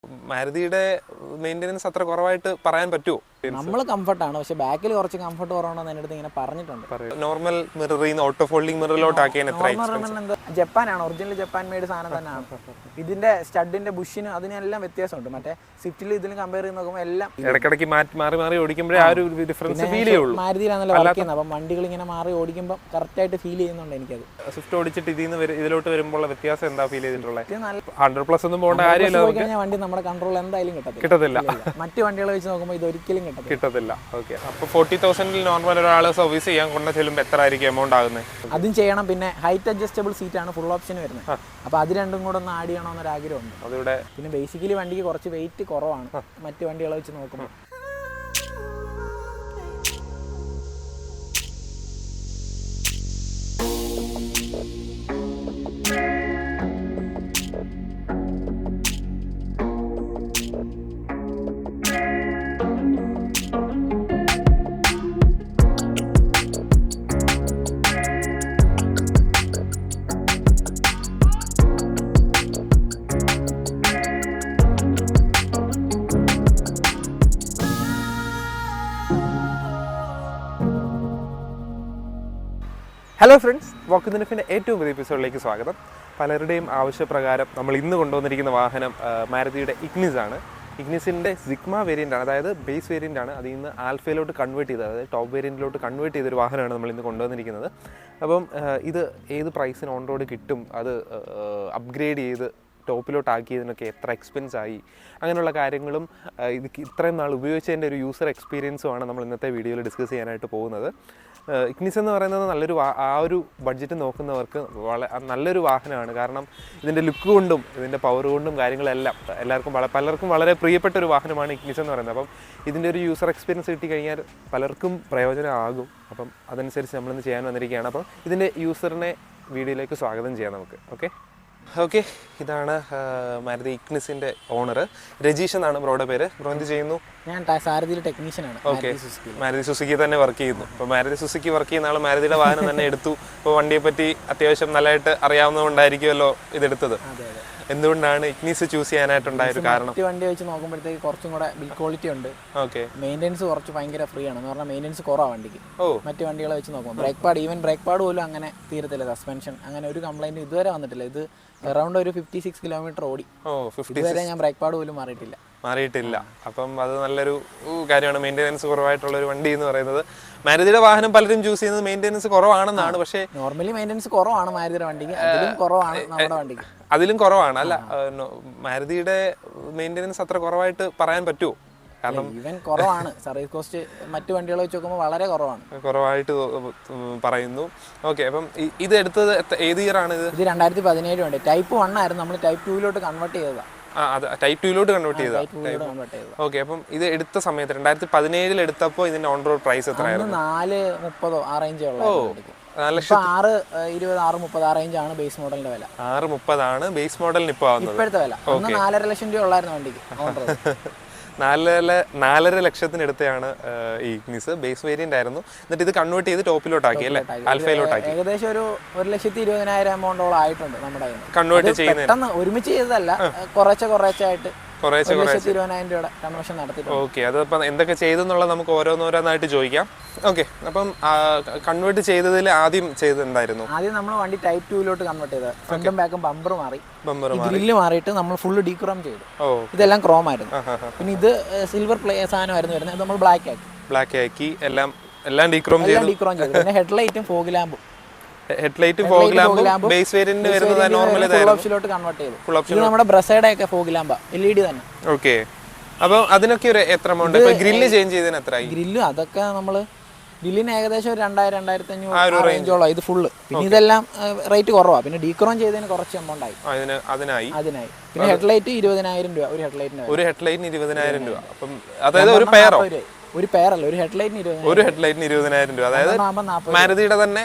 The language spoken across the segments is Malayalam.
മാരുതിയുടെ മെയിൻ്റെനൻസ് അത്ര കുറവായിട്ട് പറയാൻ പറ്റുമോ? നമ്മൾ കംഫർട്ടാണ്, പക്ഷെ ബാക്കിൽ കുറച്ച് കംഫർട്ട് കുറവുണ്ടെന്ന് എൻ്റെ അടുത്ത് ഇങ്ങനെ പറഞ്ഞിട്ടുണ്ട്. നോർമൽ മിററിൽ നിന്ന് ഓട്ടോ ഫോൾഡിംഗ് മിററിലോട്ട് ആക്കിയാൽ എത്ര? ജപ്പാനാണ്, ഒറിജിനൽ ജപ്പാൻ മെയ്ഡ് സാധനം തന്നെയാണ്. ഇതിന്റെ സ്റ്റഡിന്റെ ബുഷിന് അതിനെല്ലാം വ്യത്യാസമുണ്ട്. മറ്റേ സ്വിഫ്റ്റിൽ ഇതിന് കമ്പയർ ചെയ്ത് നോക്കുമ്പോൾ എല്ലാം ഇടയ്ക്കിടയ്ക്ക് മാറി മാറി ഓടിക്കുമ്പോഴേ ആ ഒരു ഡിഫറൻസ് ഫീൽ ചെയ്യുള്ളൂ. മാരുതിയിലാണല്ലോ വർക്ക് ചെയ്യുന്നത്, അപ്പം വണ്ടികൾ ഇങ്ങനെ മാറി ഓടിക്കുമ്പോൾ കറക്റ്റായിട്ട് ഫീൽ ചെയ്യുന്നുണ്ട് എനിക്കത്. സ്വിഫ്റ്റ് ഓടിച്ചിട്ട് ഇതിലോട്ട് വരുമ്പോൾ വ്യത്യാസം എന്താ ഫീൽ ചെയ്തിട്ടുള്ളത്? 100+ ഒന്നും പോകേണ്ട കാര്യമില്ല. വണ്ടി നമ്മുടെ കൺട്രോൾ എന്തായാലും കിട്ടത്തില്ല. മറ്റ് വണ്ടികളെ വെച്ച് നോക്കുമ്പോൾ ഇത് ഒരിക്കലും കിട്ടത്തില്ല. ഓക്കെ, അപ്പോൾ 40,000 നോർമൽ ഒരാൾ സർവീസ് ചെയ്യാൻ കൊണ്ട് ചെല്ലുമ്പോൾ എത്ര ആയിരിക്കും എമൗണ്ട് ആകുന്നത്? അതും ചെയ്യണം. പിന്നെ ഹൈറ്റ് അഡ്ജസ്റ്റബിൾ സീറ്റാണ് ഫുൾ ഓപ്ഷൻ വരുന്നത്. അപ്പോൾ അത് രണ്ടും കൂടെ ഒന്ന് ആഡ് ചെയ്യണമെന്നൊരു ആഗ്രഹമുണ്ട്. അതിവിടെ പിന്നെ ബേസിക്കലി വണ്ടിക്ക് കുറച്ച് വെയിറ്റ് കുറവാണ് മറ്റ് വണ്ടികളെ വെച്ച് നോക്കുമ്പോൾ. ഹലോ ഫ്രണ്ട്സ്, വാക്ക് ദിനഫിൻ്റെ ഏറ്റവും പുതിയ എപ്പിസോഡിലേക്ക് സ്വാഗതം. പലരുടെയും ആവശ്യപ്രകാരം നമ്മൾ ഇന്ന് കൊണ്ടുവന്നിരിക്കുന്ന വാഹനം മാരുതിയുടെ ഇഗ്നിസ് ആണ്. ഇഗ്നിസിൻ്റെ സിഗ്മ വേരിയൻ്റ് ആണ്, അതായത് ബേസ് വേരിയൻ്റ് ആണ്. അതിൽ നിന്ന് ആൽഫയിലോട്ട് കൺവേർട്ട് ചെയ്തത്, അതായത് ടോപ്പ് വേരിയൻറ്റിലോട്ട് കൺവേർട്ട് ചെയ്തൊരു വാഹനമാണ് നമ്മൾ ഇന്ന് കൊണ്ടുവന്നിരിക്കുന്നത്. അപ്പം ഇത് ഏത് പ്രൈസിന് ഓൺ റോഡ് കിട്ടും, അത് അപ്ഗ്രേഡ് ചെയ്ത് ടോപ്പിലോട്ടാക്കിയതിനൊക്കെ എത്ര എക്സ്പെൻസ് ആയി, അങ്ങനെയുള്ള കാര്യങ്ങളും ഇത് ഇത്രയും നാൾ ഉപയോഗിച്ചതിൻ്റെ ഒരു യൂസർ എക്സ്പീരിയൻസുമാണ് നമ്മൾ ഇന്നത്തെ വീഡിയോയിൽ ഡിസ്കസ് ചെയ്യാനായിട്ട് പോകുന്നത്. ഇഗ്നിസ് എന്ന് പറയുന്നത് നല്ലൊരു ആ ഒരു ബഡ്ജറ്റ് നോക്കുന്നവർക്ക് നല്ലൊരു വാഹനമാണ്. കാരണം ഇതിൻ്റെ ലുക്ക് കൊണ്ടും ഇതിൻ്റെ പവർ കൊണ്ടും കാര്യങ്ങളെല്ലാം പലർക്കും വളരെ പ്രിയപ്പെട്ട ഒരു വാഹനമാണ് ഇഗ്നിസ് എന്ന് പറയുന്നത്. അപ്പം ഇതിൻ്റെ ഒരു യൂസർ എക്സ്പീരിയൻസ് കിട്ടിക്കഴിഞ്ഞാൽ പലർക്കും പ്രയോജനമാകും. അപ്പം അതനുസരിച്ച് നമ്മളിന്ന് ചെയ്യാൻ വന്നിരിക്കുകയാണ്. അപ്പം ഇതിൻ്റെ യൂസറിനെ വീഡിയോയിലേക്ക് സ്വാഗതം ചെയ്യാം നമുക്ക്. ഓക്കെ, ഇതാണ് മാരുതി ഇഗ്നിസിൻ്റെ ഓണർ. രജീഷ് എന്നാണ് ബ്രോയുടെ പേര്. ബ്രോ എന്ത് ചെയ്യുന്നു? ഞാൻ സാരഥിയിൽ ടെക്നീഷ്യനാണ്. ഓക്കെ, മാരുതി സുസുക്കി തന്നെ വർക്ക് ചെയ്യുന്നു. അപ്പോൾ മാരുതി സുസുക്കി വർക്ക് ചെയ്യുന്ന ആൾ മാരുതിയുടെ വാഹനം തന്നെ എടുത്തു. അപ്പോൾ വണ്ടിയെ പറ്റി അത്യാവശ്യം നല്ലതായിട്ട് അറിയാവുന്നതുകൊണ്ടായിരിക്കുമല്ലോ ഇതെടുത്തത്. എന്തുകൊണ്ടാണ് ഇഗ്നിസ് ചൂസ് ചെയ്യാനായിട്ടുണ്ടായ ഒരു കാരണം? വണ്ടി വെച്ച് നോക്കുമ്പോഴത്തേക്ക് കുറച്ചും കൂടെ ബിൽഡ് ക്വാളിറ്റി ഉണ്ട്. ഓക്കെ, മെയിൻ്റെനൻസ് കുറച്ച് ഭയങ്കര ഫ്രീ ആണ്. എന്ന് പറഞ്ഞാൽ മെയിൻ്റെനൻസ് കുറവാണ് വണ്ടിക്ക്. മറ്റു വണ്ടികളെ വെച്ച് നോക്കുമ്പോൾ ബ്രേക്ക് പാഡ് പോലും അങ്ങനെ തീരത്തില്ല. സസ്പെൻഷൻ അങ്ങനെ ഒരു കംപ്ലൈൻറ്റ് ഇതുവരെ വന്നിട്ടില്ല. ഇത് അറൗണ്ട് ഒരു 56 കിലോമീറ്റർ ഓടി. ഇതുവരെ ഞാൻ ബ്രേക്ക് പാഡ് പോലും മാറിയിട്ടില്ല. അപ്പം അത് നല്ലൊരു കാര്യമാണ്. മെയിൻ്റെനൻസ് കുറവായിട്ടുള്ള ഒരു വണ്ടി എന്ന് പറയുന്നത്. മാരുതിയുടെ വാഹനം പലരും ചൂസ് ചെയ്യുന്നത് മെയിൻ്റെനൻസ് കുറവാണെന്നാണ്. പക്ഷേ നോർമലി മെയിൻ്റെനൻസ് കുറവാണ് മാരുതിയുടെ വണ്ടിക്ക്, അതിലും കുറവാണ് നമ്മുടെ വണ്ടിക്ക്. അതിലും കുറവാണ് അല്ല, മാരുതിയുടെ മെയിൻ്റെനൻസ് അത്ര കുറവായിട്ട് പറയാൻ പറ്റുമോ? കാരണം ഈവൻ കുറവാണ്. സർവീസ് കോസ്റ്റ് മറ്റു വണ്ടികളെ വെച്ച് നോക്കുമ്പോൾ വളരെ കുറവായിട്ട് പറയുന്നു. ഓക്കെ, അപ്പം ഇത് എടുത്തത് ഏത് ഇയർ ആണ്? ഇത് 2017 ഉണ്ട്. ടൈപ്പ് 1 ആയിരുന്നു, നമ്മൾ ടൈപ്പ് 2 കൺവേർട്ട് ചെയ്തതാണ്. ടൈപ്പ് 2 കൺവേർട്ട് ചെയ്തതാണ്. ഓക്കെ, അപ്പം ഇത് എടുത്ത സമയത്ത് 2017 എടുത്തപ്പോൾ ഇതിന്റെ ഓൺ റോഡ് പ്രൈസ് എത്രയായിരുന്നു? 430 ആ റേഞ്ച് ഉള്ളത്. 620 ആ റേഞ്ചാണ് ബേസ് മോഡലിന്റെ വില. 630 ആണ് ബേസ് മോഡലിന് ഇപ്പോഴത്തെ വില. 4.5 ലക്ഷം രൂപ ഉള്ളായിരുന്നു വണ്ടിക്ക് ഓൺ റോഡ്. 4.5 ലക്ഷത്തിന് എടുത്തതാണ് ഈ ഇഗ്നിസ്. ബേസ് വേരിയന്റ് ആയിരുന്നു. എന്നിട്ട് ഇത് കൺവേർട്ട് ചെയ്ത് ടോപ്പിലോട്ടാക്കി അല്ലേ, ആൽഫയിലോട്ടാക്കി. ഏകദേശം ഒരു 1,20,000 എമൗണ്ടോളം ആയിട്ടുണ്ട് നമ്മുടെ കൺവേർട്ട് ചെയ്യുന്നത്. ഒരുമിച്ച് ചെയ്തതല്ല, കുറേശ്ശായിട്ട് 1,20,000 രൂപയുടെ കൺവേർഷൻ നടത്തി. ഓക്കെ, അതിപ്പോൾ എന്തൊക്കെ ചെയ്തെന്നുള്ളത് നമുക്ക് ഓരോന്നോരോന്നായിട്ട് ചോദിക്കാം. ഓക്കെ, അപ്പം കൺവേർട്ട് ചെയ്തതിൽ ആദ്യം ചെയ്തത് എന്തായിരുന്നു? ആദ്യം നമ്മൾ വണ്ടി ടൈപ്പ് 2 കൺവേർട്ട് ചെയ്തത്. ഫ്രണ്ടും ബാക്കും ബമ്പർ മാറി, ഗ്രില്ല് മാറിയിട്ട് നമ്മൾ ഫുള്ള് ഡീക്രോം ചെയ്തു. ഇതെല്ലാം ക്രോം ആയിരുന്നു. പിന്നെ ഇത് സിൽവർ സാധനമായിരുന്നു വരുന്നത്, നമ്മൾ ബ്ലാക്ക് ആക്കി എല്ലാം ഡീക്രോം ചെയ്തു. പിന്നെ ഹെഡ്ലൈറ്റും ഫോഗ് ലാമ്പും ബേസ് വേരിയന്റ് വരുന്നത് നോർമൽ ഓപ്ഷനിലോട്ട് കൺവേർട്ട് ചെയ്തു. ഇത് നമ്മുടെ ബ്രസയുടെ ഒക്കെ ഫോഗ് ലാമ്പ, LED തന്നെ. ഓക്കെ, അപ്പൊ അതിനൊക്കെ ഒരു എത്ര എമൗണ്ട്? ഗ്രില്ല് ചേഞ്ച് ചെയ്തതിന് എത്രയായി? ഗ്രില്ല് അതൊക്കെ നമ്മള് ഗ്രില്ലിന് ഏകദേശം ഒരു 2,000-2,500 റേഞ്ചോളം ഇത് ഫുള്ള്. പിന്നെ ഇതെല്ലാം റേറ്റ് കുറവാണ്. പിന്നെ ഡീക്രോൺ ചെയ്തതിന് കുറച്ച് എമൗണ്ട് ആയി. അതിനായി. പിന്നെ ഹെഡ്ലൈറ്റ് 20,000 രൂപ ഒരു ഹെഡ്ലൈറ്റിന്. 20,000 രൂപ. അപ്പം അതായത് ഒരു പെയറോ? ഒരു പെയറല്ല, ഒരു ഹെഡ്ലൈറ്റിന് 20,000 രൂപ. അതായത് മാരുതിയുടെ തന്നെ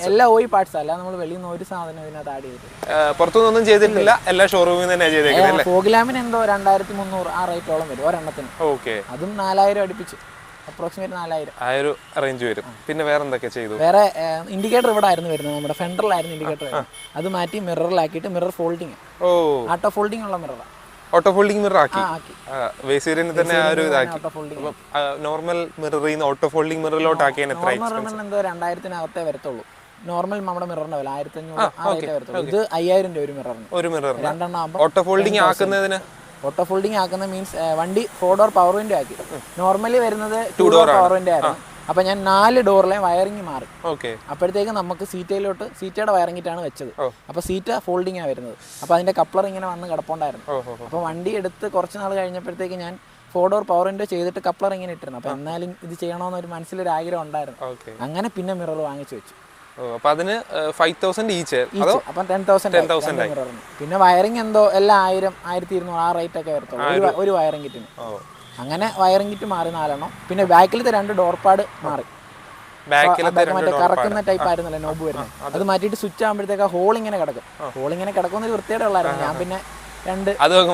എല്ലാ ഓയി പാർട്സ് അല്ല, നമ്മൾ വെളിയിൽ നിന്ന് ഒരു സാധനം ഇതിനകത്ത് ആഡ് ചെയ്തിട്ട് പുറത്തുനിന്നൊന്നും ചെയ്തിട്ടില്ല, എല്ലാ ഷോറൂമിൽ തന്നെ ചെയ്തേക്കുന്നത്. ഫോഗ് ലാമ്പിന് എന്തോ 2,300 ആ റേറ്റോളം വരും ഒരെണ്ണത്തിന്. ഓക്കെ, അതും 4,000 അടുപ്പിച്ച്, അപ്രോക്സിമേറ്റ് 4,000 ആ ഒരു റേഞ്ച് വരും. പിന്നെ വേറെ എന്തൊക്കെ ചെയ്തു? വേറെ ഇൻഡിക്കേറ്റർ ഇവിടെ ആയിരുന്നു വരുന്നത്, നമ്മുടെ ഫെൻഡറിലായിരുന്നു ഇൻഡിക്കേറ്റർ. അത് മാറ്റി മിററിലാക്കിയിട്ട് മിറർ ഫോൾഡിങ്, ആട്ടോ ഫോൾഡിങ് ഉള്ള മിററാണ്. ഓട്ടോ ഫോൾഡിംഗ് മിറർ ആക്കി ആക്കി. ബേസ് വേരിയന്റിൽ തന്നെ ആ ഒരു ഇതാക്കി. ഓട്ടോ ഫോൾഡിംഗ് നോർമൽ മിററിൽ നിന്ന് ഓട്ടോ ഫോൾഡിംഗ് മിററിലോട്ട് ആക്കിയാൽ എത്ര നോർമൽ എന്തോ 2000-നകത്തേ വരത്തുള്ളൂ. നോർമൽ നമ്മുടെ മിററിന്റെ വില 1500 ആ റേറ്റേ വരത്തുള്ളൂ. ഇത് 5000 രൂപ ഒരു മിററിന്. ഒരു മിറർ രണ്ടെണ്ണം ആകുമ്പോൾ ഓട്ടോ ഫോൾഡിംഗ് ആക്കുന്നതിന് ഓട്ടോ ഫോൾഡിംഗ് ആക്കുന്ന മീൻസ് വണ്ടി 4 ഡോർ പവർ വിൻഡോ ആക്കി. നോർമലി വരുന്നത് 2 ഡോർ പവർ വിൻഡോ ആയിരുന്നു. അപ്പൊ ഞാൻ 4 ഡോറിലെ വയറിംഗ് മാറി. അപ്പോഴത്തേക്ക് നമുക്ക് സീറ്റയുടെ വയറിങ്ങിട്ടാണ് വെച്ചത്. അപ്പൊ സീറ്റ ഫോൾഡിംഗ് ആ വരുന്നത്. അപ്പൊ അതിന്റെ കപ്ലർ ഇങ്ങനെ വന്ന് കിടപ്പുണ്ടായിരുന്നു. അപ്പൊ വണ്ടി എടുത്ത് കുറച്ച് നാൾ കഴിഞ്ഞപ്പോഴത്തേക്ക് ഞാൻ 4 ഡോർ പവർ വിൻഡോ ചെയ്തിട്ട് കപ്ലർ ഇങ്ങനെ ഇട്ടിരുന്നു. അപ്പൊ എന്നാലും ഇത് ചെയ്യണമെന്ന് ഒരു മനസ്സിലൊരു ആഗ്രഹം ഉണ്ടായിരുന്നു. അങ്ങനെ പിന്നെ മിറർ വാങ്ങിച്ചു വെച്ചു. അപ്പൊ അതിന് 5000 ഈച്ച്. അപ്പൊ 10,000 മിററിന്. പിന്നെ വയറിംഗ് എന്തോ എല്ലാം 1000-1200 ആ റേറ്റ് ഒക്കെ വരത്തുള്ളൂ ഒരു വയറിംഗ് കിറ്റിന്. അങ്ങനെ വയറിംഗ് കിറ്റ് മാറി 4 എണ്ണം. പിന്നെ ബാക്കിലത്തെ 2 ഡോർ പാഡ് മാറി. മറ്റേ കറക്കുന്ന ടൈപ്പ് ആയിരുന്നല്ലോ നോബ് വരുന്നത്. അത് മാറ്റിയിട്ട് സ്വിച്ച് ആകുമ്പോഴത്തേക്ക് ഹോൾ ഇങ്ങനെ കിടക്കും. ഹോൾ ഇങ്ങനെ കിടക്കുന്ന ഒരു വൃത്തിയുടെ ഉള്ളായിരുന്നു. ഞാൻ പിന്നെ 2 അതും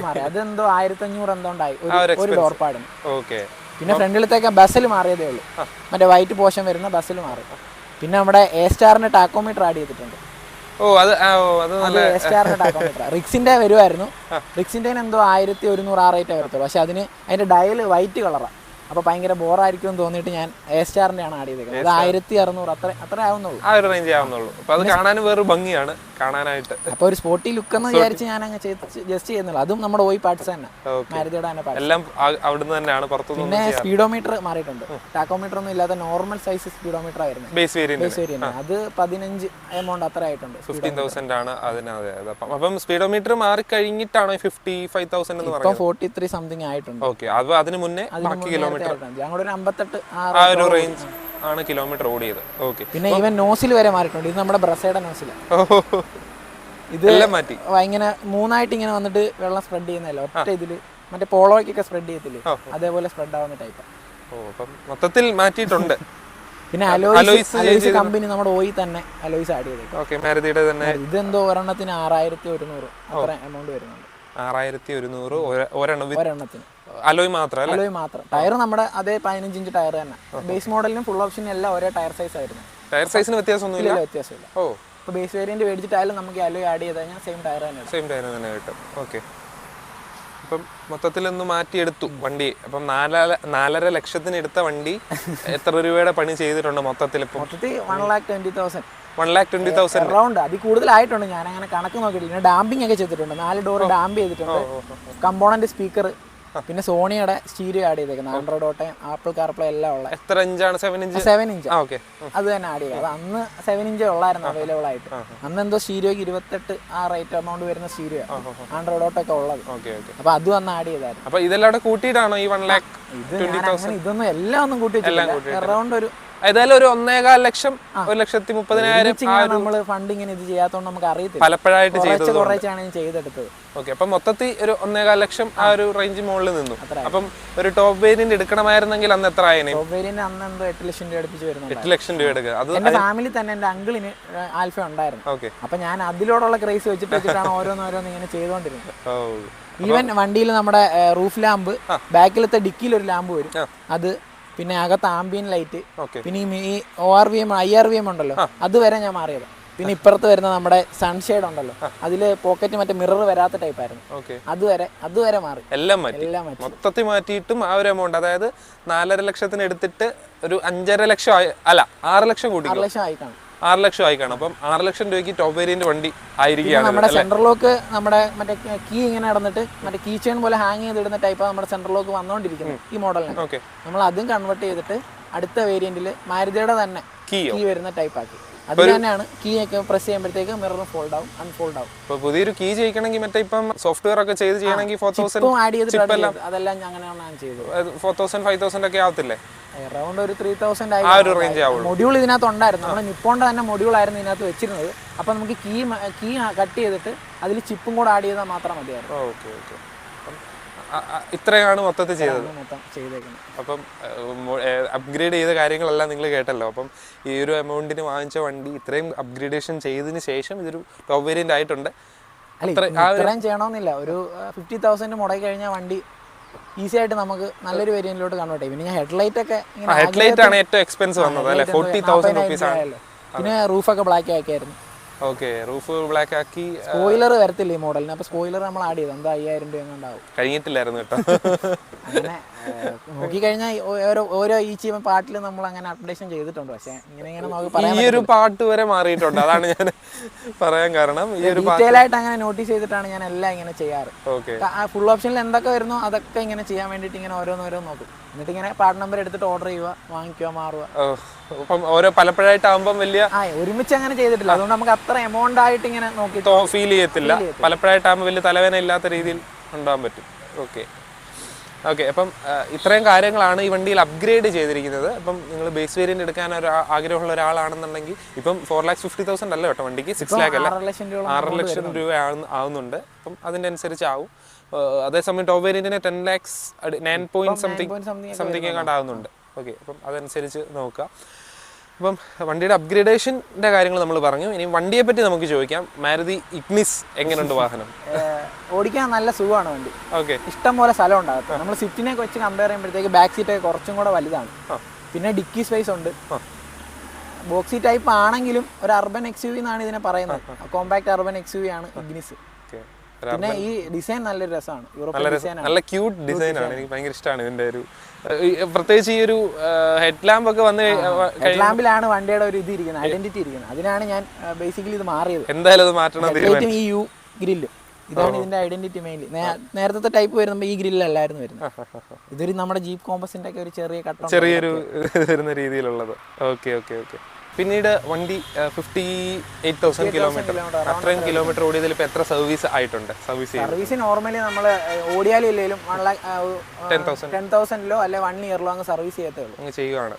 മാറി. അതെന്തോ 1500 എന്തോ ഉണ്ടായി ഒരു ഡോർ പാഡിന്. പിന്നെ ഫ്രണ്ടിലത്തേക്ക് ബസ്സിൽ മാറിയതേ ഉള്ളൂ. മറ്റേ വൈറ്റ് പോർഷൻ വരുന്ന ബസ്സിൽ മാറി. പിന്നെ നമ്മുടെ എ സ്റ്റാറിന്റെ ടാക്കോമീറ്റർ ആഡ് ചെയ്തിട്ടുണ്ട്. റിക്സിന്റെ വരുമായിരുന്നു. റിക്സിന്റെ എന്തോ 1100 ആ റേറ്റ് വരത്തുള്ളൂ. പക്ഷെ അതിന്റെ ഡയൽ വൈറ്റ് കളറാണ്. അപ്പൊ ഭയങ്കര ബോറായിരിക്കും തോന്നിയിട്ട് ഞാൻ എ സ്റ്റാറിന്റെ ആണ് ആഡ് ചെയ്തേക്കുന്നത്. അത് 1600 അത്ര ആവുന്നുള്ളൂ. ആ ഒരു റേഞ്ച് ആവുന്നുള്ളൂ. അപ്പൊ അത് കാണാനും വേറെ ഭംഗിയാണ് കാണാനായിട്ട്. അപ്പൊ ഒരു സ്പോർട്ടി ലുക്ക് എന്ന് വിചാരിച്ച് ഞാൻ അങ്ങ് ജസ്റ്റ് ചെയ്യുന്നില്ല. അതും നമ്മുടെ ഓയി പാർട്സ് തന്നെ, മാരുതിയുടെ തന്നെ പാർട്സ് എല്ലാം അവിടുന്ന് തന്നെയാണ്. പിന്നെ സ്പീഡോമീറ്റർ മാറിയിട്ടുണ്ട്. ടാക്കോമീറ്റർ ഒന്നും ഇല്ലാത്ത നോർമൽ സൈസ് സ്പീഡോമീറ്റർ ആയിരുന്നു ബേസ് വേരിയന്റ്. അത് 15 എമൗണ്ട് അത്ര ആയിട്ടുണ്ട്. 15,000 ആണ് അതിന്. അപ്പം സ്പീഡോമീറ്റർ മാറി കഴിഞ്ഞിട്ടാണോ 55,000 എന്ന് പറയുന്നത്? 43 സംതിങ് ആയിട്ടുണ്ട്. ഓക്കെ. അത് അതിന് മുന്നേ ബാക്കി കിലോമീറ്റർ ഞങ്ങളുടെ 58 ആ ഒരു റേഞ്ച് ആണ് കിലോമീറ്റർ ഓടിയത്. ഓക്കെ. പിന്നെ ഇവൻ നോസിൽ വരെ മാറിയിട്ടുണ്ട്. ഇത് നമ്മുടെ ബ്രസയുടെ നോസില. ഇത് മാറ്റി ഇങ്ങനെ 3 ഇങ്ങനെ വന്നിട്ട് വെള്ളം സ്പ്രെഡ് ചെയ്യുന്നല്ലോ ഒറ്റ ഇതില്. മറ്റേ പോളോയ്ക്കൊക്കെ സ്പ്രെഡ് ചെയ്യത്തില്ലേ, അതേപോലെ സ്പ്രെഡ് ആവുന്ന ടൈപ്പ്. മൊത്തത്തിൽ മാറ്റിയിട്ടുണ്ട്. പിന്നെ അലോയ്സ് കമ്പനി നമ്മുടെ ഓയി തന്നെ അലോയ്സ് ആഡ് ചെയ്തേക്കും. ഇതെന്തോ ഒരെണ്ണത്തിന് 6100 അത്ര എമൗണ്ട് വരുന്നുണ്ട്. 6100 ഒരെണ്ണത്തിന്. അലോയ് മാത്രം. ടയർ നമ്മുടെ അതേ 15 ഇഞ്ച് ടയർ തന്നെ. ബേസ് മോഡലിനും ഫുൾ ഓപ്ഷനും എല്ലാം ഒരേ ടയർ സൈസ് ആയിരുന്നു. ടയർ സൈസിന് വ്യത്യാസമൊന്നുമില്ല. ഇപ്പൊ ബേസ് വേരിയന്റ് മേടിച്ചിട്ടായാലും നമുക്ക് അലോയ് ആഡ് ചെയ്ത് കഴിഞ്ഞാൽ സെയിം ടയർ തന്നെ കിട്ടും. ഓക്കെ. അപ്പം മൊത്തത്തിലൊന്ന് മാറ്റിയെടുത്തു വണ്ടി. അപ്പം 4.5 ലക്ഷത്തിന് എടുത്ത വണ്ടി എത്ര രൂപയുടെ പണി ചെയ്തിട്ടുണ്ട് മൊത്തത്തിൽ? 1,20,000 1,20,000 അറൗണ്ട്. അതിൽ കൂടുതലായിട്ടുണ്ട്. ഞാൻ അങ്ങനെ കണക്ക് നോക്കിയിട്ടില്ല. ഡാമ്പിംഗ് ഒക്കെ ചെയ്തിട്ടുണ്ട്. 4 ഡോർ ഡാമ്പ് ചെയ്തിട്ടുണ്ട്. കമ്പോണന്റ് സ്പീക്കർ, പിന്നെ സോണിയുടെ സ്റ്റീരിയോ ആഡ് ചെയ്തേക്കുന്നത്. ആൻഡ്രോയിഡ് ഓട്ടയും ആപ്പിൾ കാർപ്ലേ എല്ലാം ഉള്ള. എത്ര ഇഞ്ചാണ്? 7 ഇഞ്ച്. അത് തന്നെ ആഡ് ചെയ്തത്. അത് അന്ന് 7 ഇഞ്ച് ഉള്ളായിരുന്നു അവൈലബിൾ ആയിട്ട്. അന്ന് എന്തോ സ്റ്റീരിയോക്ക് 28 ആ റേറ്റ് എമൗണ്ട് വരുന്ന സ്റ്റീരിയോ ആൻഡ്രോയിഡ് ഓട്ടോ ഒക്കെ ഉള്ളത്. അപ്പൊ അതും അന്ന് ആഡ് ചെയ്തായിരുന്നു. അപ്പൊ ഇതെല്ലാം കൂട്ടിയിട്ടാണോ ഈ 1,20,000? ഇതൊന്നും എല്ലാം ഒന്നും കൂട്ടി അറൗണ്ട് ഒരു ഏതായാലും ഒരു 1,15 ലക്ഷം, 1,30,000 നമ്മള് ഫണ്ടിങ്ങിന് ഇത് ചെയ്യാത്തോണ്ട് നമുക്ക് അറിയത്തില്ല. പലപ്പോഴായിട്ട് ചെയ്തെടുത്തത്. ഓക്കെ. അപ്പൊ മൊത്തത്തിൽ ഒരു 1,15 ലക്ഷം ആ ഒരു റേഞ്ച് മുകളിൽ നിന്നു. അപ്പം ഒരു ടോപ്പ് വേരിയന്റ് എടുക്കണമായിരുന്നെങ്കിൽ അന്ന് എത്ര ആയേനെ? ടോപ്പ് വേരിയന്റ് അന്ന് എന്തോ 8 ലക്ഷം രൂപ അടുപ്പിച്ച് വരുന്നത്. 8 ലക്ഷം രൂപ എടുക്കുക. അത് എന്റെ ഫാമിലി തന്നെ എന്റെ അങ്കിളിന് ആൽഫ ഉണ്ടായിരുന്നു. അപ്പൊ ഞാൻ അതിലോടുള്ള ക്രേസ് വെച്ചിട്ടാണ് ഓരോന്ന് ഇങ്ങനെ ചെയ്തോണ്ടിരുന്നത്. ഈവൻ വണ്ടിയിൽ നമ്മുടെ റൂഫ് ലാമ്പ്, ബാക്കിലത്തെ ഡിക്കിയിൽ ഒരു ലാമ്പ് വരും, അത് പിന്നെ അകത്ത് ആംബിയൻ ലൈറ്റ്, പിന്നെ ഈ ORVM IRVM ഉണ്ടല്ലോ അത് വരെ ഞാൻ മാറിയത്. പിന്നെ ഇപ്പുറത്ത് വരുന്ന നമ്മുടെ സൺഷെയ്ഡ് ഉണ്ടല്ലോ, അതില് പോക്കറ്റ് മറ്റേ മിറർ വരാത്ത ടൈപ്പ് ആയിരുന്നു. അതുവരെ മാറി. എല്ലാം മാറ്റി. മൊത്തത്തിൽ മാറ്റിയിട്ടും ആ ഒരു എമൗണ്ട്, അതായത് 4.5 ലക്ഷത്തിന് എടുത്തിട്ട് ഒരു 5.5 ലക്ഷം അല്ല 6 ലക്ഷം കൂട്ടി. 6 ലക്ഷം ആയി കാണും. 6 ലക്ഷം ആയി കാണും. അപ്പം 6 ലക്ഷം രൂപയ്ക്ക് ടോപ്പ് വേരിയന്റ് വണ്ടി ആയിരിക്കുകയാണ്. നമ്മുടെ സെൻട്രൽ ലോക്ക് നമ്മുടെ മറ്റേ കീ ഇങ്ങനെ നടന്നിട്ട് മറ്റേ കീ ചെയിൻ പോലെ ഹാങ് ചെയ്തിടുന്ന ടൈപ്പ് നമ്മുടെ സെൻട്രൽ ലോക്ക് വന്നുകൊണ്ടിരിക്കുന്നത് ഈ മോഡലിന്. നമ്മൾ അതും കൺവേർട്ട് ചെയ്തിട്ട് അടുത്ത വേരിയന്റിൽ മാരുതിയുടെ തന്നെ കീ വരുന്ന ടൈപ്പ് ആക്കി. അത് തന്നെയാണ് കീ ഒക്കെ പ്രസ് ചെയ്യുമ്പോഴത്തേക്ക് മിറർ ഫോൾഡ് ആവും, അൺഫോൾഡ് ആവും. പുതിയൊരു കീ ചെയ്യണമെങ്കിൽ മറ്റേ ഇപ്പം സോഫ്റ്റ്വെയർ ഒക്കെ ചെയ്യണമെങ്കിൽ 4,000 ആഡ് ചെയ്തിട്ട് അതെല്ലാം അങ്ങനെയാണ് ഞാൻ ചെയ്തത്. 4,000 5,000 ഒക്കെ ആവത്തില്ലേ? അറൗണ്ട് ഒരു 3,000 ആ ഒരു റേഞ്ച് ആവുള്ളൂ. മൊഡ്യൂൾ ഇതിനകത്ത് ഉണ്ടായിരുന്നു. നമ്മൾ നിപ്പോണിന്റെ തന്നെ മൊഡ്യൂൾ ആയിരുന്നു ഇതിനകത്ത് വെച്ചിരുന്നത്. അപ്പൊ നമുക്ക് കീ കട്ട് ചെയ്തിട്ട് അതിൽ ചിപ്പും കൂടെ ആഡ് ചെയ്താൽ മാത്രം മതിയായിരുന്നു. ഇത്രയാണ് മൊത്തത്തിൽ ചെയ്തത്. അപ്പം അപ്ഗ്രേഡ് ചെയ്ത കാര്യങ്ങളെല്ലാം നിങ്ങൾ കേട്ടല്ലോ. അപ്പം ഈ ഒരു എമൗണ്ടിന് വാങ്ങിച്ച വണ്ടി ഇത്രയും അപ്ഗ്രേഡേഷൻ ചെയ്തതിന് ശേഷം ഇതൊരു ടോപ്പ് വേരിയന്റ് ആയിട്ടുണ്ട്. ഇത്രയും ചെയ്യണമെന്നില്ല. ഒരു 50,000 മുടക്കി കഴിഞ്ഞാൽ വണ്ടി ഈസി ആയിട്ട് നമുക്ക് നല്ലൊരു വേരിയന്റിലോട്ട് കൺവേർട്ട് ചെയ്യും. പിന്നെ ഞാൻ ഹെഡ്ലൈറ്റ് ആണ് ഏറ്റവും എക്സ്പെൻസ് വന്നത് അല്ലേ? 40,000 രൂപീസ് ആണ്. പിന്നെ റൂഫൊക്കെ ബ്ലാക്ക് ആക്കിയായിരുന്നു. ഓക്കെ, റൂഫ് ബ്ലാക്ക് ആക്കി. സ്പോയിലർ വരത്തില്ല ഈ മോഡലിന്, അപ്പൊ സ്പോയിലർ നമ്മൾ ആഡ് ചെയ്തു. എന്താ 5000 രൂപ ഉണ്ടാവും. കഴിഞ്ഞിട്ടില്ലായിരുന്നു കേട്ടോ. അങ്ങനെ നോക്കിക്കഴിഞ്ഞാൽ ഓരോ ഈച്ച് പാട്ടിൽ നമ്മൾ അങ്ങനെ അപ്ഡേഷൻ ചെയ്തിട്ടുണ്ട്. പക്ഷെ ഇങ്ങനെ നമുക്ക് പറയാൻ ഈ ഒരു പാട്ട് വരെ മാറിയിട്ടുണ്ട്. അതാണ് ഞാൻ പറയാൻ കാരണം. ഈ ഒരു ഡീറ്റെയിൽ ആയിട്ട് അങ്ങനെ നോട്ടീസ് ചെയ്തിട്ടാണ് ഞാൻ എല്ലാം ഇങ്ങനെ ചെയ്യാറ്. ഓക്കെ, ഫുൾ ഓപ്ഷനിൽ എന്തൊക്കെ വരുന്നോ അതൊക്കെ ഇങ്ങനെ ചെയ്യാൻ വേണ്ടിയിട്ട് ഇങ്ങനെ ഓരോന്ന് നോക്കും. എന്നിട്ട് ഇങ്ങനെ പാർട്ട് നമ്പർ എടുത്തിട്ട് ഓർഡർ ചെയ്യുക, വാങ്ങിക്കുക, മാറുക. അപ്പം ഓരോ പലപ്പോഴായിട്ടാകുമ്പം വലിയ ഒരുമിച്ച് അങ്ങനെ ചെയ്തിട്ടില്ല. അതുകൊണ്ട് നമുക്ക് അത്ര എമൗണ്ട് ആയിട്ട് ഇങ്ങനെ നോക്കി ഫീൽ ചെയ്യത്തില്ല. പലപ്പോഴായിട്ടാകുമ്പോൾ വലിയ തലവേദന ഇല്ലാത്ത രീതിയിൽ ഉണ്ടാകാൻ പറ്റും. ഓക്കെ ഓക്കെ, അപ്പം ഇത്രയും കാര്യങ്ങളാണ് ഈ വണ്ടിയിൽ അപ്ഗ്രേഡ് ചെയ്തിരിക്കുന്നത്. അപ്പം നിങ്ങൾ ബേസ് വേരിയന്റ് എടുക്കാൻ ഒരു ആഗ്രഹമുള്ള ഒരാളാണെന്നുണ്ടെങ്കിൽ ഇപ്പം 4,50,000 അല്ല കേട്ടോ വണ്ടിക്ക്, 6 lakh അല്ല, 6 ലക്ഷം രൂപ ആവുന്നുണ്ട്. അപ്പം അതിൻ്റെ അനുസരിച്ച് ആവും. അതേസമയം ടോപ്പ് വേരിയന്റിന് 10 lakhs 9 point സംതിങ് എങ്ങാണ്ട് ആവുന്നുണ്ട്. ഓക്കെ, അപ്പം അതനുസരിച്ച് നോക്കുക. അപ്പം വണ്ടിയുടെ അപ്ഗ്രേഡേഷൻ്റെ കാര്യങ്ങൾ നമ്മൾ പറഞ്ഞു. ഇനി വണ്ടിയെ പറ്റി നമുക്ക് ചോദിക്കാം. മാരുതി ഇഗ്നിസ് എങ്ങനെയുണ്ട് വാഹനം? ഓടിക്കാൻ നല്ല സുഖമാണ് വണ്ടി. ഓക്കെ, ഇഷ്ടം പോലെ സ്ഥലം ഉണ്ടാകും. നമ്മൾ സ്വിഫ്റ്റിനെ വെച്ച് കമ്പയർ ചെയ്യുമ്പോഴത്തേക്ക് ബാക്ക് സീറ്റ് കുറച്ചും കൂടെ വലുതാണ്. പിന്നെ ഡിക്കി സ്പേസ് ഉണ്ട്. ബോക്സി ടൈപ്പ് ആണെങ്കിലും ഒരു അർബൻ XUV എന്നാണ് ഇതിനെ പറയുന്നത്. കോമ്പാക്ട് അർബൻ XUV ആണ് ഇഗ്നിസ്. പിന്നെ ഈ ഡിസൈൻ നല്ലൊരു രസമാണ്. നല്ല ക്യൂട്ട് ഡിസൈൻ ആണ്. എനിക്ക് ഭയങ്കര ഇഷ്ടമാണ് ഇതിന്റെ ഒരു, പ്രത്യേകിച്ച് ഈ ഒരു ഹെഡ് ലാമ്പ് ഒക്കെ വന്ന് ഹെഡ് ലാമ്പിലാണ് വണ്ടിയുടെ ഒരു ഇത് ഇരിക്കുന്നത്, ഐഡന്റിറ്റി ഇരിക്കുന്നത്. അതിനാണ് ഞാൻ ബേസിക്കലി ഇത് മാറിയത്. എന്തായാലും അത് മാറ്റണം. ഈ യു ഗ്രില്ല് ഇതാണ് ഇതിന്റെ ഐഡന്റിറ്റി മെയിൻലി. നേരത്തെ ടൈപ്പ് വരുമ്പോൾ ഈ ഗ്രില്ലല്ലായിരുന്നു വരുന്നത്. ഇതൊരു നമ്മുടെ ജീപ്പ് കോമ്പസിന്റെ ഒക്കെ ഒരു ചെറിയൊരു വരുന്ന രീതിയിലുള്ളത്. Okay okay okay. പിന്നീട് വണ്ടി 58,000 കിലോമീറ്റർ, അത്രയും കിലോമീറ്റർ ഓടിയതിൽ ഇപ്പോൾ എത്ര സർവീസ് ആയിട്ടുണ്ട്? സർവീസ് നോർമലി നമ്മൾ ഓടിയാലും ഇല്ലെങ്കിലും 10,000 അല്ലെ 1 year അങ്ങ് സർവീസ് ചെയ്യത്തേ ഉള്ളൂ. ചെയ്യുകയാണ്.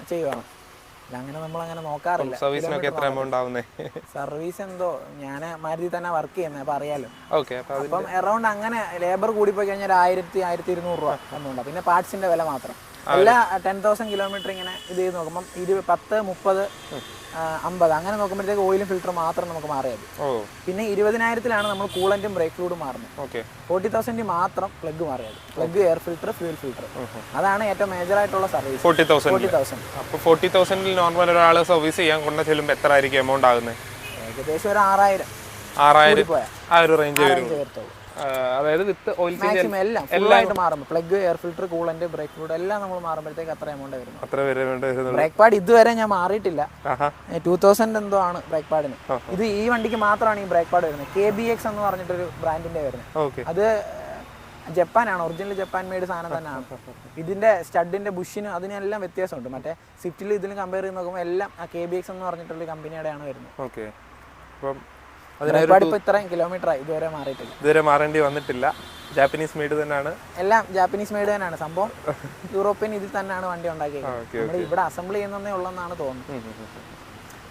അങ്ങനെ നമ്മളങ്ങനെ നോക്കാറില്ല. സർവീസിനൊക്കെ എത്ര എമൗണ്ട് ആവുന്നേ? സർവീസ് എന്തോ, ഞാൻ മാരുതി തന്നെ വർക്ക് ചെയ്യുന്നത്, അപ്പൊ അറിയാലോ. ഓക്കെ, അപ്പം അറൗണ്ട് അങ്ങനെ ലേബർ കൂടി പോയി കഴിഞ്ഞാൽ 1,000-1,200 രൂപ എമൗണ്ട്. പിന്നെ പാർട്സിന്റെ വില മാത്രം. എല്ലാ 10,000 കിലോമീറ്റർ ഇങ്ങനെ ഇത് ചെയ്ത് നോക്കുമ്പോൾ 10, 30, 50 അങ്ങനെ നോക്കുമ്പോഴത്തേക്ക് ഓയിലും ഫിൽറ്റർ മാത്രം നമുക്ക് മാറിയത്. പിന്നെ 20,000-ലാണ് നമ്മൾ കൂളന്റും ബ്രേക്ക് ഫ്ലൂയിഡും മാറുന്നത്. 40,000 മാത്രം പ്ലഗ് മാറിയത്. Plug, air filter, fuel filter, അതാണ് ഏറ്റവും മേജർ ആയിട്ടുള്ള സർവീസ്. 40,000. അപ്പോൾ 40,000 നോർമൽ ഒരാൾ സർവീസ് ചെയ്യാൻ കൊണ്ട് ചെല്ലുമ്പോൾ എത്ര ആയിരിക്കും എമൗണ്ട് ആകുന്നത്? ഏകദേശം ഒരു 6,000 ആ ഒരു റേഞ്ച് വരും. അതായത് വിത്ത് ഓയിൽ മാക്സിമം എല്ലാം ഫുള്ളായിട്ട് മാറുമ്പോൾ plug, air filter, coolant, brake fluid എല്ലാം നമ്മൾ മാറുമ്പോഴത്തേക്ക് അത്ര എമൗണ്ട് വരുന്നു. ബ്രേക്ക് പാഡ് ഇതുവരെ ഞാൻ മാറിയിട്ടില്ല. 2000 എന്തോ ആണ് ബ്രേക്ക് പാഡിന്. ഇത് ഈ വണ്ടിക്ക് മാത്രമാണ് ഈ ബ്രേക്ക് പാഡ് വരുന്നത്. KBX എന്ന് പറഞ്ഞിട്ടൊരു ബ്രാൻഡിന്റെ വരുന്നത്. അത് ജപ്പാനാണ്, ഒറിജിനൽ ജപ്പാൻ മെയ്ഡ് സാധനം തന്നെയാണ്. ഇതിന്റെ സ്റ്റഡിന്റെ ബുഷിന് അതിനെല്ലാം വ്യത്യാസമുണ്ട്. മറ്റേ സ്വിഫ്റ്റിൽ ഇതിന് കമ്പയർ ചെയ്ത് നോക്കുമ്പോൾ എല്ലാം KBX എന്ന് പറഞ്ഞിട്ടുള്ള കമ്പനിയുടെയാണ് വരുന്നത്. ഇത്രയും കിലോമീറ്റർ ഇതുവരെ മാറിയിട്ടില്ല. ഇതുവരെ മാറേണ്ടി വന്നിട്ടില്ല. ജാപ്പനീസ് മെയ്ഡ് തന്നെയാണ്, എല്ലാം ജാപ്പനീസ് മെയ്ഡ് തന്നെയാണ്. സംഭവം യൂറോപ്യൻ ഇതിൽ തന്നെയാണ് വണ്ടി ഉണ്ടാക്കിയത്. നമ്മൾ ഇവിടെ അസംബിൾ ചെയ്യുന്നതേ ഉള്ളെന്നാണ് തോന്നുന്നത്.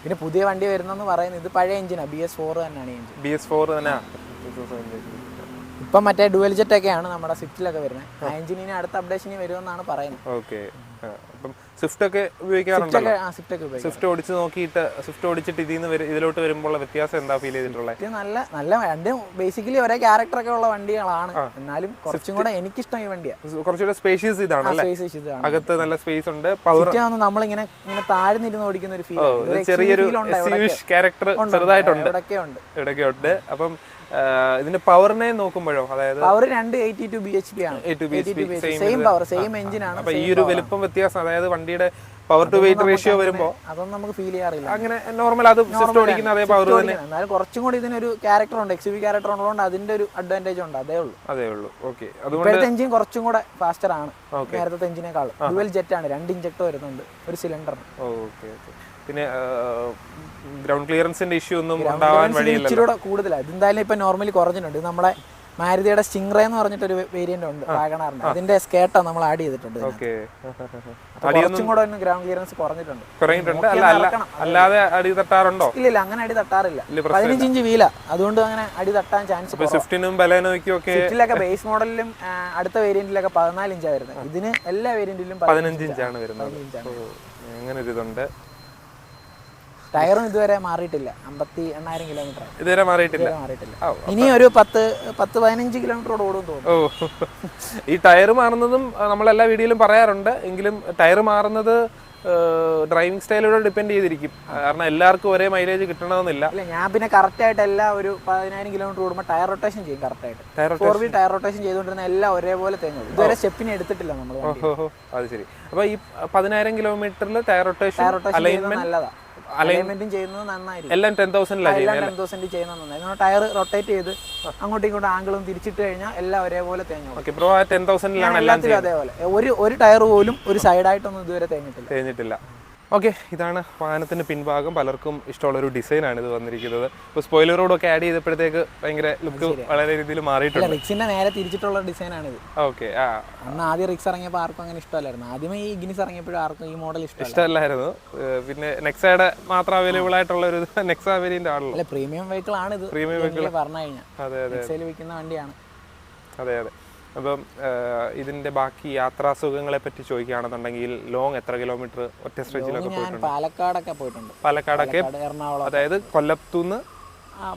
പിന്നെ പുതിയ വണ്ടി വരുന്നെന്ന് പറയുന്നത് ഇത് പഴയ എഞ്ചിനാണ്, BS4 തന്നെയാണ് എഞ്ചിൻ. BS4 തന്നെ. ഇപ്പം മറ്റേ ഡുവൽ ജെറ്റ് ഒക്കെയാണ് നമ്മുടെ സ്വിഫ്റ്റിലൊക്കെ വരുന്നത്. ആ എഞ്ചിനിന് അടുത്ത അപ്ഡേഷന് വരുമെന്നാണ് പറയുന്നത്. ഓക്കെ, അപ്പം സ്വിഫ്റ്റ് ഒക്കെ ഉപയോഗിക്കാറുണ്ടല്ലോ. സ്വിഫ്റ്റ് ഓടിച്ച് നോക്കിയിട്ട്, സ്വിഫ്റ്റ് ഓടിച്ചിട്ട് ഇതിലോട്ട് വരുമ്പോൾ വ്യത്യാസം എന്താ ഫീൽ ചെയ്തിട്ടുള്ളത്? നല്ല വണ്ടി, ബേസിക്കലി ഒരേ ക്യാരക്ടർ ഒക്കെ ഉള്ള വണ്ടികളാണ്. എന്നാലും കുറച്ചും കൂടെ എനിക്കിഷ്ടം ഈ വണ്ടിയാണ്. കുറച്ചുകൂടെ സ്പേഷ്യസ് ഇതാണ്, അകത്ത് നല്ല സ്പേസ് ഉണ്ട്. നമ്മളിങ്ങനെ താഴ്ന്നിരുന്ന് ഓടിക്കുന്ന ഒരു ഫീൽ, ചെറിയൊരു ക്യാരക്ടർ ചെറുതായിട്ടുണ്ട് ഇവിടെയൊക്കെ ഉണ്ട്. അപ്പം ഇതിന്റെ പവറിനെ നോക്കുമ്പോഴോ, അതായത് പവർ 282 bhp ആണ്. സെയിം പവർ, സെയിം എഞ്ചിൻ ആണ്. അപ്പൊ ഈ ഒരു വലിപ്പം വ്യത്യാസം, അതായത് വണ്ടിയുടെ പവർ ടു വെയിറ്റ് റേഷ്യോ വരുമ്പോൾ അതൊന്നും നമുക്ക് ഫീൽ ചെയ്യാറില്ല. അങ്ങനെ നോർമൽ അത് സ്വിഫ്റ്റ് ഓടിക്കുന്ന അതേ പവർ തന്നെ. എന്നാലും കുറച്ചും കൂടി ഇതിനൊരു ക്യാരക്ടർ ഉണ്ട്, XUV ക്യാരക്ടർ ഉള്ളതുകൊണ്ട് അതിന്റെ ഒരു അഡ്വാൻറ്റേജ് ഉണ്ട്. അതേ ഉള്ളൂ. ഓക്കെ, അതുകൊണ്ട് എഞ്ചിൻ കുറച്ചും കൂടെ ഫാസ്റ്റർ ആണ് നേരത്തെ എഞ്ചിനേക്കാൾ. ഡുവൽ ജെറ്റ് ആണ്, 2 ഇഞ്ചക്ടർ വരുന്നുണ്ട് ഒരു സിലിണ്ടറിന്. ഓക്കെ, പിന്നെ ഗ്രൗണ്ട് ക്ലിയറൻസിന്റെ ഇഷ്യൂ ഒന്നും ഉണ്ടാവാൻ വഴിയില്ല. ഇച്ചിരി കൂടുതലാണ്. ഇതെന്തായാലും ഇപ്പൊ നോർമലി കുറഞ്ഞിട്ടുണ്ട്. നമ്മുടെ മാരുതിയുടെ സ്റ്റിംഗ്റേ എന്ന് പറഞ്ഞിട്ടൊരു വേരിയന്റ് ഉണ്ട് വാഗണാറിന്റെ, അതിന്റെ സ്കേട്ടാ നമ്മൾ ആഡ് ചെയ്തിട്ടുണ്ട്. കുറച്ചും കൂടെ ഗ്രൗണ്ട് ക്ലിയറൻസ് കുറഞ്ഞിട്ടുണ്ട്. അല്ലാതെ അടി തട്ടാറുണ്ടോ? ഇല്ല, അങ്ങനെ അടി തട്ടാറില്ല. 15 ഇഞ്ച് വീല, അതുകൊണ്ട് അങ്ങനെ അടി തട്ടാൻ ചാൻസ്. സ്വിഫ്റ്റിനും ബലേനോയ്ക്കും ഒക്കെ സ്വിഫ്റ്റിലൊക്കെ ബേസ് മോഡലിലും അടുത്ത വേരിയന്റിലൊക്കെ 14 ഇഞ്ചാണ് വരുന്നത്. ഇതിന് എല്ലാ വേരിയന്റിലും 15 ഇഞ്ചാണ് വരുന്നത്. അങ്ങനെ ഒരു ഇതുണ്ട്. ടയറും ഇതുവരെ മാറിയിട്ടില്ല. 58,000 കിലോമീറ്റർ ഇതുവരെ മാറിയിട്ടില്ല. ഇനി ഒരു 10-15 കിലോമീറ്റർ ഓടും തോന്നുന്നു. ഈ ടയർ മാറുന്നതും നമ്മളെല്ലാ വീഡിയോയിലും പറയാറുണ്ട്. എങ്കിലും ടയർ മാറുന്നത് ഡ്രൈവിംഗ് സ്റ്റൈലിലൂടെ ഡിപ്പെൻഡ് ചെയ്തിരിക്കും. കാരണം എല്ലാവർക്കും ഒരേ മൈലേജ് കിട്ടണമെന്നില്ല. ഇല്ല, ഞാൻ പിന്നെ കറക്റ്റ് ആയിട്ട് എല്ലാം ഒരു 10,000 കിലോമീറ്റർ കൂടുമ്പോൾ ടയർ റൊട്ടേഷൻ ചെയ്യും കറക്റ്റായിട്ട്. 4 വീൽ ടയർ റൊട്ടേഷൻ ചെയ്തുകൊണ്ടിരുന്ന എല്ലാം ഒരേപോലെ തേങ്ങും. ഇതുവരെ സ്റ്റെപ്പിനെ എടുത്തിട്ടില്ല നമ്മൾ. ഓഹോ, അത് ശരി. അപ്പോൾ ഈ 10,000 കിലോമീറ്ററിൽ ടയർ റൊട്ടേഷൻ നല്ലതാണ്. അലൈൻമെന്റും ചെയ്യുന്നത് നന്നായിരിക്കും. എല്ലാം 10,000 ചെയ്യുന്നത് നന്നായി. ടയർ റൊട്ടേറ്റ് ചെയ്ത് അങ്ങോട്ടും ഇങ്ങോട്ടും ആംഗിളും തിരിച്ചിട്ട് കഴിഞ്ഞാൽ എല്ലാം ഒരേപോലെ തേങ്ങും. എല്ലാത്തിലും അതേപോലെ. ഒരു ടയർ പോലും ഒരു സൈഡായിട്ടൊന്നും ഇതുവരെ തേഞ്ഞിട്ടില്ല. ഓക്കെ, ഇതാണ് വാഹനത്തിന്റെ പിൻഭാഗം. പലർക്കും ഇഷ്ടമുള്ളൊരു ഡിസൈനാണ് ഇത് വന്നിരിക്കുന്നത്. ഇപ്പോൾ സ്പോയിലറോടൊക്കെ ആഡ് ചെയ്തപ്പോഴത്തേക്ക് ഭയങ്കര ലുക്ക് വളരെ രീതിയിൽ മാറിയിട്ടുണ്ട്. റിക്സിന്റെ നേരെ തിരിച്ചിട്ടുള്ള ഡിസൈനാണിത്. ഓക്കെ, അന്ന് ആദ്യം റിക്സ് ഇറങ്ങിയപ്പോൾ ആർക്കും അങ്ങനെ ഇഷ്ടമല്ലായിരുന്നു. ആദ്യമേ ഈ ഇഗ്നിസ് ഇറങ്ങിയപ്പോഴും ആർക്കും ഈ മോഡൽ ഇഷ്ടമല്ലായിരുന്നു. പിന്നെ നെക്സയുടെ മാത്രം അവൈലബിൾ ആയിട്ടുള്ള ഒരു നെക്സ വേരിയന്റ് ആണല്ലോ. അല്ല, പ്രീമിയം വെഹിക്കിൾ ആണ് ഇത്. പ്രീമിയം വെഹിക്കിൾ പറഞ്ഞു കഴിഞ്ഞാൽ നെക്സയിൽ വിൽക്കുന്ന വണ്ടിയാണ്. അതെ. അപ്പം ഇതിന്റെ ബാക്കി യാത്രാസുഖങ്ങളെ പറ്റി ചോദിക്കുകയാണെന്നുണ്ടെങ്കിൽ ലോങ് എത്ര കിലോമീറ്റർ ഒറ്റ സ്ട്രെച്ചിലൊക്കെ പോയിട്ടുണ്ട്? പാലക്കാടൊക്കെ പോയിട്ടുണ്ട്. പാലക്കാടൊക്കെ, എറണാകുളം, അതായത് കൊല്ലത്തുനിന്ന്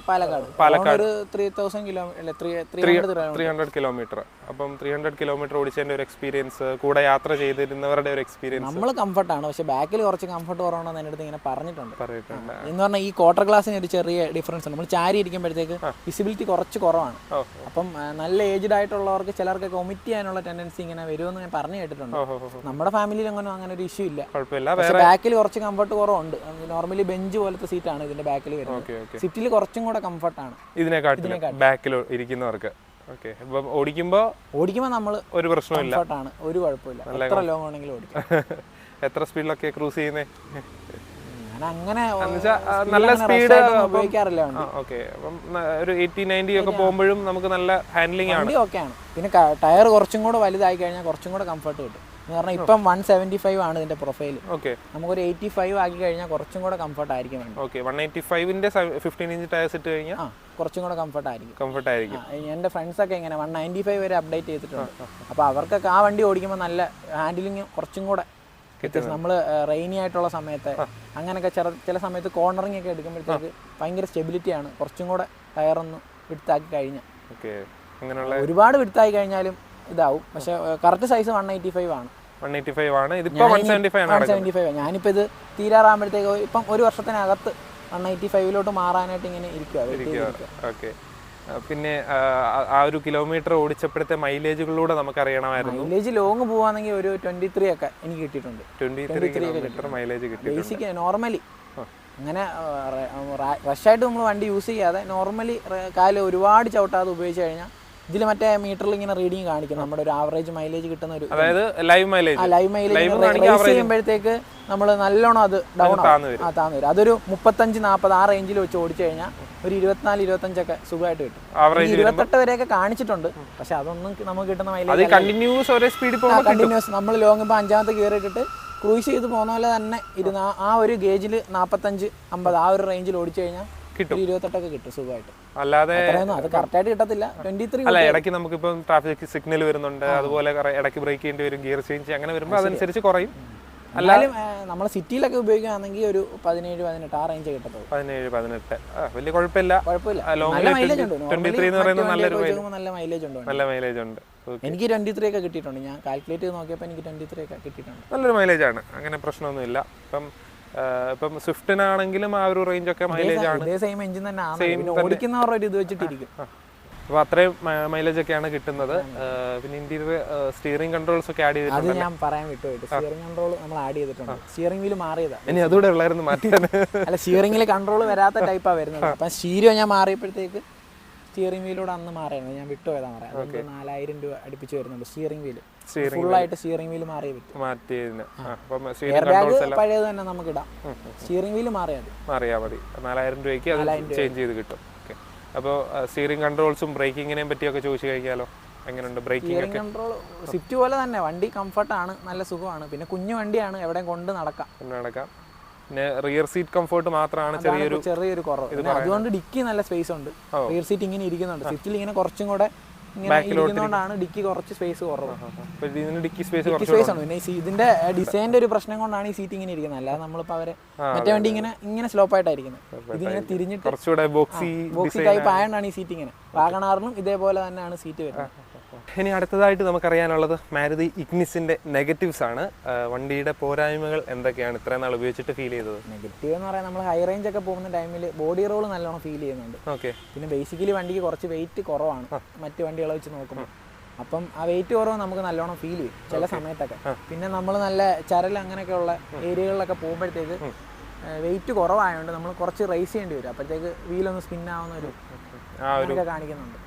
പാലക്കാട് 300 കിലോമീറ്റർ. അപ്പം 300 കിലോമീറ്റർ ഓടിച്ചതിന്റെ ഒരു എക്സ്പീരിയൻസ്, കൂടെ യാത്ര ചെയ്തിരുന്നവരുടെ ഒരു എക്സ്പീരിയൻസ്. നമ്മൾ കംഫർട്ടാണ്, പക്ഷെ ബാക്കിൽ കുറച്ച് കംഫർട്ട് കുറവുണ്ടെന്ന് എൻ്റെ അടുത്ത് ഇങ്ങനെ പറഞ്ഞിട്ടുണ്ട്. എന്ന് പറഞ്ഞാൽ ഈ ക്വാർട്ടർ ഗ്ലാസിന് ഒരു ചെറിയ ഡിഫറൻസ് ഉണ്ട്. നമ്മൾ ചാരി ഇരിക്കുമ്പോഴത്തേക്ക് വിസിബിലിറ്റി കുറച്ച് കുറവാണ്. അപ്പം നല്ല ഏജ്ഡ് ആയിട്ടുള്ളവർക്ക് ചിലർക്കൊക്കെ ഒമിറ്റ് ചെയ്യാനുള്ള ടെൻഡൻസി ഇങ്ങനെ വരുമെന്ന് ഞാൻ പറഞ്ഞു കേട്ടിട്ടുണ്ട്. നമ്മുടെ ഫാമിലിയിൽ അങ്ങനെ ഒരു ഇഷ്യൂ ഇല്ല. പക്ഷെ ബാക്കിൽ കുറച്ച് കംഫർട്ട് കുറവുണ്ട്. നോർമലി ബെഞ്ച് പോലത്തെ സീറ്റാണ് ഇതിന്റെ ബാക്കിൽ വരുന്നത്. സിറ്റിൽ കുറച്ചും കൂടെ കംഫർട്ടാണ് ഇതിനെക്കാട്ടിലും ബാക്കിൽ ഇരിക്കുന്നവർക്ക്. ഓടിക്കുമ്പോ നമ്മൾ ഒരു പ്രശ്നമില്ല, ഒരു കുഴപ്പമില്ല. എത്ര ലോങ് ആണെങ്കിലും ഓടിക്കാം. എത്ര സ്പീഡിലൊക്കെ ക്രൂസ് ചെയ്യുന്നേ? അങ്ങനെ നല്ല സ്പീഡ് ഉപയോഗിക്കാറില്ല. ഓക്കെ, അപ്പം ഒരു 80-90 ഒക്കെ പോകുമ്പോഴും നമുക്ക് നല്ല ഹാൻഡ്ലിംഗ് ആണ്. ഓക്കെയാണ്. പിന്നെ ടയർ കുറച്ചും കൂടെ വലുതായി കഴിഞ്ഞാൽ കുറച്ചും കൂടെ കംഫർട്ട് കിട്ടും. എന്ന് പറഞ്ഞാൽ ഇപ്പം 175 ആണ് ഇതിന്റെ പ്രൊഫൈൽ. നമുക്കൊരു 85 ആക്കി കഴിഞ്ഞാൽ കുറച്ചും കൂടെ കംഫർട്ട് ആയിരിക്കും. 185ന്റെ 15 ഇഞ്ച് ടയർസ് ഇട്ട് കഴിഞ്ഞാൽ കുറച്ചും കൂടെ കംഫർട്ട് ആയിരിക്കും. എൻ്റെ ഫ്രണ്ട്സ് ഒക്കെ ഇങ്ങനെ 195 വരെ അപ്ഡേറ്റ് ചെയ്തിട്ടുണ്ട്. അപ്പോൾ അവർക്കൊക്കെ ആ വണ്ടി ഓടിക്കുമ്പോൾ നല്ല ഹാൻഡിലിങ് കുറച്ചും കൂടെ നമ്മൾ റെയിനി ആയിട്ടുള്ള സമയത്ത് അങ്ങനെയൊക്കെ ചില സമയത്ത് കോർണറിങ് ഒക്കെ എടുക്കുമ്പോഴത്തേക്ക് ഭയങ്കര സ്റ്റെബിലിറ്റിയാണ്. കുറച്ചും കൂടെ ടയറൊന്ന് വിടുത്താക്കി കഴിഞ്ഞാൽ, ഒരുപാട് വിടുത്തായി കഴിഞ്ഞാലും ഇതാവും. പക്ഷെ കറക്റ്റ് സൈസ് 185 ആണ്. 185 ആണ്. ഇതിപ്പോ 175. ഞാനിപ്പോൾ ഇത് തീരാറാകുമ്പോഴത്തേക്ക് ഇപ്പം ഒരു വർഷത്തിനകത്ത് 185 മാറാനായിട്ട് ഇങ്ങനെ ഇരിക്കുക. പിന്നെ ആ ഒരു കിലോമീറ്റർ ഓടിച്ചപ്പോഴത്തെ മൈലേജുകളിലൂടെ നമുക്ക് അറിയണമായിരുന്നു. മൈലേജ് ലോങ് പോവാണെങ്കിൽ ഒരു 23 ഒക്കെ എനിക്ക് കിട്ടിയിട്ടുണ്ട്. 23 കിലോമീറ്റർ മൈലേജ് കിട്ടി. ബേസിക് നോർമലി അങ്ങനെ റഷായിട്ട് നമ്മൾ വണ്ടി യൂസ് ചെയ്യാതെ നോർമലി കാല് ഒരുപാട് ചവിട്ടാതെ ഉപയോഗിച്ച് കഴിഞ്ഞാൽ ഇതിൽ മറ്റേ മീറ്ററിൽ ഇങ്ങനെ റീഡിങ് കാണിക്കും നമ്മുടെ ഒരു ആവറേജ് മൈലേജ് കിട്ടുന്ന ഒരു, അതായത് ലൈവ് മൈലേജ് ചെയ്യുമ്പോഴത്തേക്ക് നമ്മൾ നല്ലോണം അത് ഡൗൺ താന്നു വരും. അതൊരു 35-40 ആ റേഞ്ചിൽ വെച്ച് ഓടിച്ചു കഴിഞ്ഞാൽ ഒരു 24-25 ഒക്കെ സുഖമായിട്ട് കിട്ടും. 28 വരെയൊക്കെ കാണിച്ചിട്ടുണ്ട്. പക്ഷെ അതൊന്നും നമുക്ക് കിട്ടുന്ന മൈലേജ് കണ്ടിന്യൂസ് നമ്മൾ ലോങ് ഇപ്പോൾ 5ാമത്തെ ഗിയർ ഇട്ടിട്ട് ക്രൂസ് ചെയ്ത് പോകുന്ന പോലെ തന്നെ ഇരുന്ന് ആ ഒരു ഗേജിൽ 45-50 ആ ഒരു റേഞ്ചിൽ ഓടിച്ചു കഴിഞ്ഞാൽ 28 കിട്ടും സുഖമായിട്ട്. അല്ലാതെ അത് കറക്റ്റായിട്ട് കിട്ടത്തില്ല. 23 അല്ല, ഇടയ്ക്ക് നമുക്കിപ്പം ട്രാഫിക് സിഗ്നൽ വരുന്നുണ്ട്, അതുപോലെ ഇടയ്ക്ക് ബ്രേക്ക് ചെയ്യേണ്ടി വരും, ഗിയർ ചേഞ്ച് അങ്ങനെ വരുമ്പോൾ അതനുസരിച്ച് കുറയും. അല്ലാതെ നമ്മൾ സിറ്റിയിലൊക്കെ ഉപയോഗിക്കുകയാണെങ്കിൽ ഒരു 17-18 ആ റേഞ്ച് കിട്ടത്തുള്ളൂ. 17-18 വലിയ കുഴപ്പമില്ല. നല്ല മൈലേജ് ഉണ്ട്. 23 എന്ന് പറയുന്നത് നല്ല മൈലേജ് ഉണ്ട്. നല്ല മൈലേജ് ഉണ്ട്. എനിക്ക് 23 ഒക്കെ കിട്ടിയിട്ടുണ്ട്. ഞാൻ കാൽക്കുലേറ്റ് ചെയ്ത് നോക്കിയപ്പോൾ എനിക്ക് 23 ഒക്കെ കിട്ടിയിട്ടുണ്ട്. നല്ലൊരു മൈലേജ് ആണ്, അങ്ങനെ പ്രശ്നമൊന്നുമില്ല. ഇപ്പം സ്വിഫ്റ്റിനാണെങ്കിലും ആ ഒരു റേഞ്ച് ഒക്കെ മൈലേജ് ആണ്. സെയിം എഞ്ചിൻ തന്നെ ഓടിക്കുന്നവരുടെ ഇത് വെച്ചിട്ടിരിക്കും. അപ്പോൾ അത്രയും മൈലേജ് ഒക്കെയാണ് കിട്ടുന്നത്. പിന്നെ ഇന്റീരിയർ സ്റ്റിയറിംഗ് കൺട്രോൾസ് ഒക്കെ ആഡ് ചെയ്തിട്ടുണ്ട്. അത് ഞാൻ പറയാൻ വിട്ടുപോയിട്ട്, സ്റ്റിയറിംഗ് കൺട്രോൾ നമ്മൾ ആഡ് ചെയ്തിട്ടുണ്ട്. സ്റ്റിയറിംഗ് വീല് മാറിയതാ. ഇനി അതുകൂടെ ഉള്ളായിരുന്നു മാറ്റാൻ. അല്ല, സ്റ്റിയറിംഗിൽ കൺട്രോൾ വരാത്ത ടൈപ്പാണ് വരുന്നത്. അപ്പം സ്റ്റീരിയോ ഞാൻ മാറിയപ്പോഴത്തേക്ക് സ്റ്റിയറിംഗ് വീലൂടെ അന്ന് മാറിയാണ്. ഞാൻ വിട്ടുപോയതാണ് പറയാം. 4000 രൂപ അടുപ്പിച്ച് വരുന്നുണ്ട് സ്റ്റിയറിംഗ് വീല്. ഫുള്ളായിട്ട് സ്റ്റിയറിംഗ് വീല് മാറിയേ പറ്റും. എയർ ബാഗ് പഴയത് തന്നെ നമുക്ക് ഇടാം. സ്റ്റിയറിംഗ് വീല് മാറിയാൽ മതി. 4000 രൂപയ്ക്ക് അത് ചേഞ്ച് ചെയ്ത് കിട്ടും. അപ്പോൾ സ്റ്റിയറിംഗ് കൺട്രോൾസും ബ്രേക്കിങ്ങിനെയും പറ്റിയൊക്കെ ചോദിച്ചു കഴിഞ്ഞാലോ, എങ്ങനെയുണ്ട് ബ്രേക്കിംഗ് ഒക്കെ? കൺട്രോൾ സ്വിഫ്റ്റ് പോലെ തന്നെ വണ്ടി കംഫർട്ടാണ്, നല്ല സുഖമാണ്. പിന്നെ കുഞ്ഞു വണ്ടിയാണ്, എവിടെയും കൊണ്ട് നടക്കാം. പിന്നെ റിയർ സീറ്റ് കംഫർട്ട് മാത്രമാണ് ചെറിയൊരു കുറവ്. അതുകൊണ്ട് ഡിക്കി നല്ല സ്പേസ് ഉണ്ട്. റിയർ സീറ്റ് ഇങ്ങനെ ഇരിക്കുന്നുണ്ട്. സ്വിഫ്റ്റിൽ ഇങ്ങനെ കുറച്ചും കൂടെ ഇരിക്കുന്നതുകൊണ്ടാണ് ഡിക്കി കുറച്ച് സ്പേസ് കുറവ്. ഡിക്കി സ്പേസ് ഉണ്ട്. പിന്നെ ഇതിന്റെ ഡിസൈനിന്റെ ഒരു പ്രശ്നം കൊണ്ടാണ് ഈ സീറ്റ് ഇങ്ങനെ ഇരിക്കുന്നത്. അല്ലാതെ നമ്മളിപ്പോൾ അവരെ മറ്റേ വണ്ടി ഇങ്ങനെ സ്ലോപ്പ് ആയിട്ടായിരിക്കുന്നത്. ഇതിങ്ങനെ തിരിഞ്ഞിട്ട് ബോക്സി ടൈപ്പ് ആയതുകൊണ്ടാണ് ഈ സീറ്റ് ഇങ്ങനെ. വാഗണാറിനും ഇതേപോലെ തന്നെയാണ് സീറ്റ് വരുന്നത്. ഇനി അടുത്തതായിട്ട് നമുക്കറിയാനുള്ളത് മാരുതി ഇഗ്നിസിൻ്റെ നെഗറ്റീവ്സ് ആണ്. വണ്ടിയുടെ പോരായ്മകൾ എന്തൊക്കെയാണ് ഇത്രയും നാൾ ഉപയോഗിച്ചിട്ട് ഫീൽ ചെയ്തത്? നെഗറ്റീവ് എന്ന് പറയാൻ നമ്മൾ ഹൈ റേഞ്ച് ഒക്കെ പോകുന്ന ടൈമിൽ ബോഡി റോൾ നല്ലോണം ഫീൽ ചെയ്യുന്നുണ്ട്. ഓക്കെ. പിന്നെ ബേസിക്കലി വണ്ടിക്ക് കുറച്ച് വെയിറ്റ് കുറവാണ് മറ്റ് വണ്ടികളെ വെച്ച് നോക്കുമ്പോൾ. അപ്പം ആ വെയിറ്റ് കുറവ് നമുക്ക് നല്ലോണം ഫീൽ ചെയ്യും ചില സമയത്തൊക്കെ. പിന്നെ നമ്മൾ നല്ല ചരൽ അങ്ങനെയൊക്കെയുള്ള ഏരിയകളിലൊക്കെ പോകുമ്പോഴത്തേക്ക് വെയിറ്റ് കുറവായതുകൊണ്ട് നമ്മൾ കുറച്ച് റേസ് ചെയ്യേണ്ടി വരും. അപ്പോഴത്തേക്ക് വീലൊന്ന് സ്പിൻ ആവുന്ന ഒരു കാണിക്കുന്നുണ്ട്.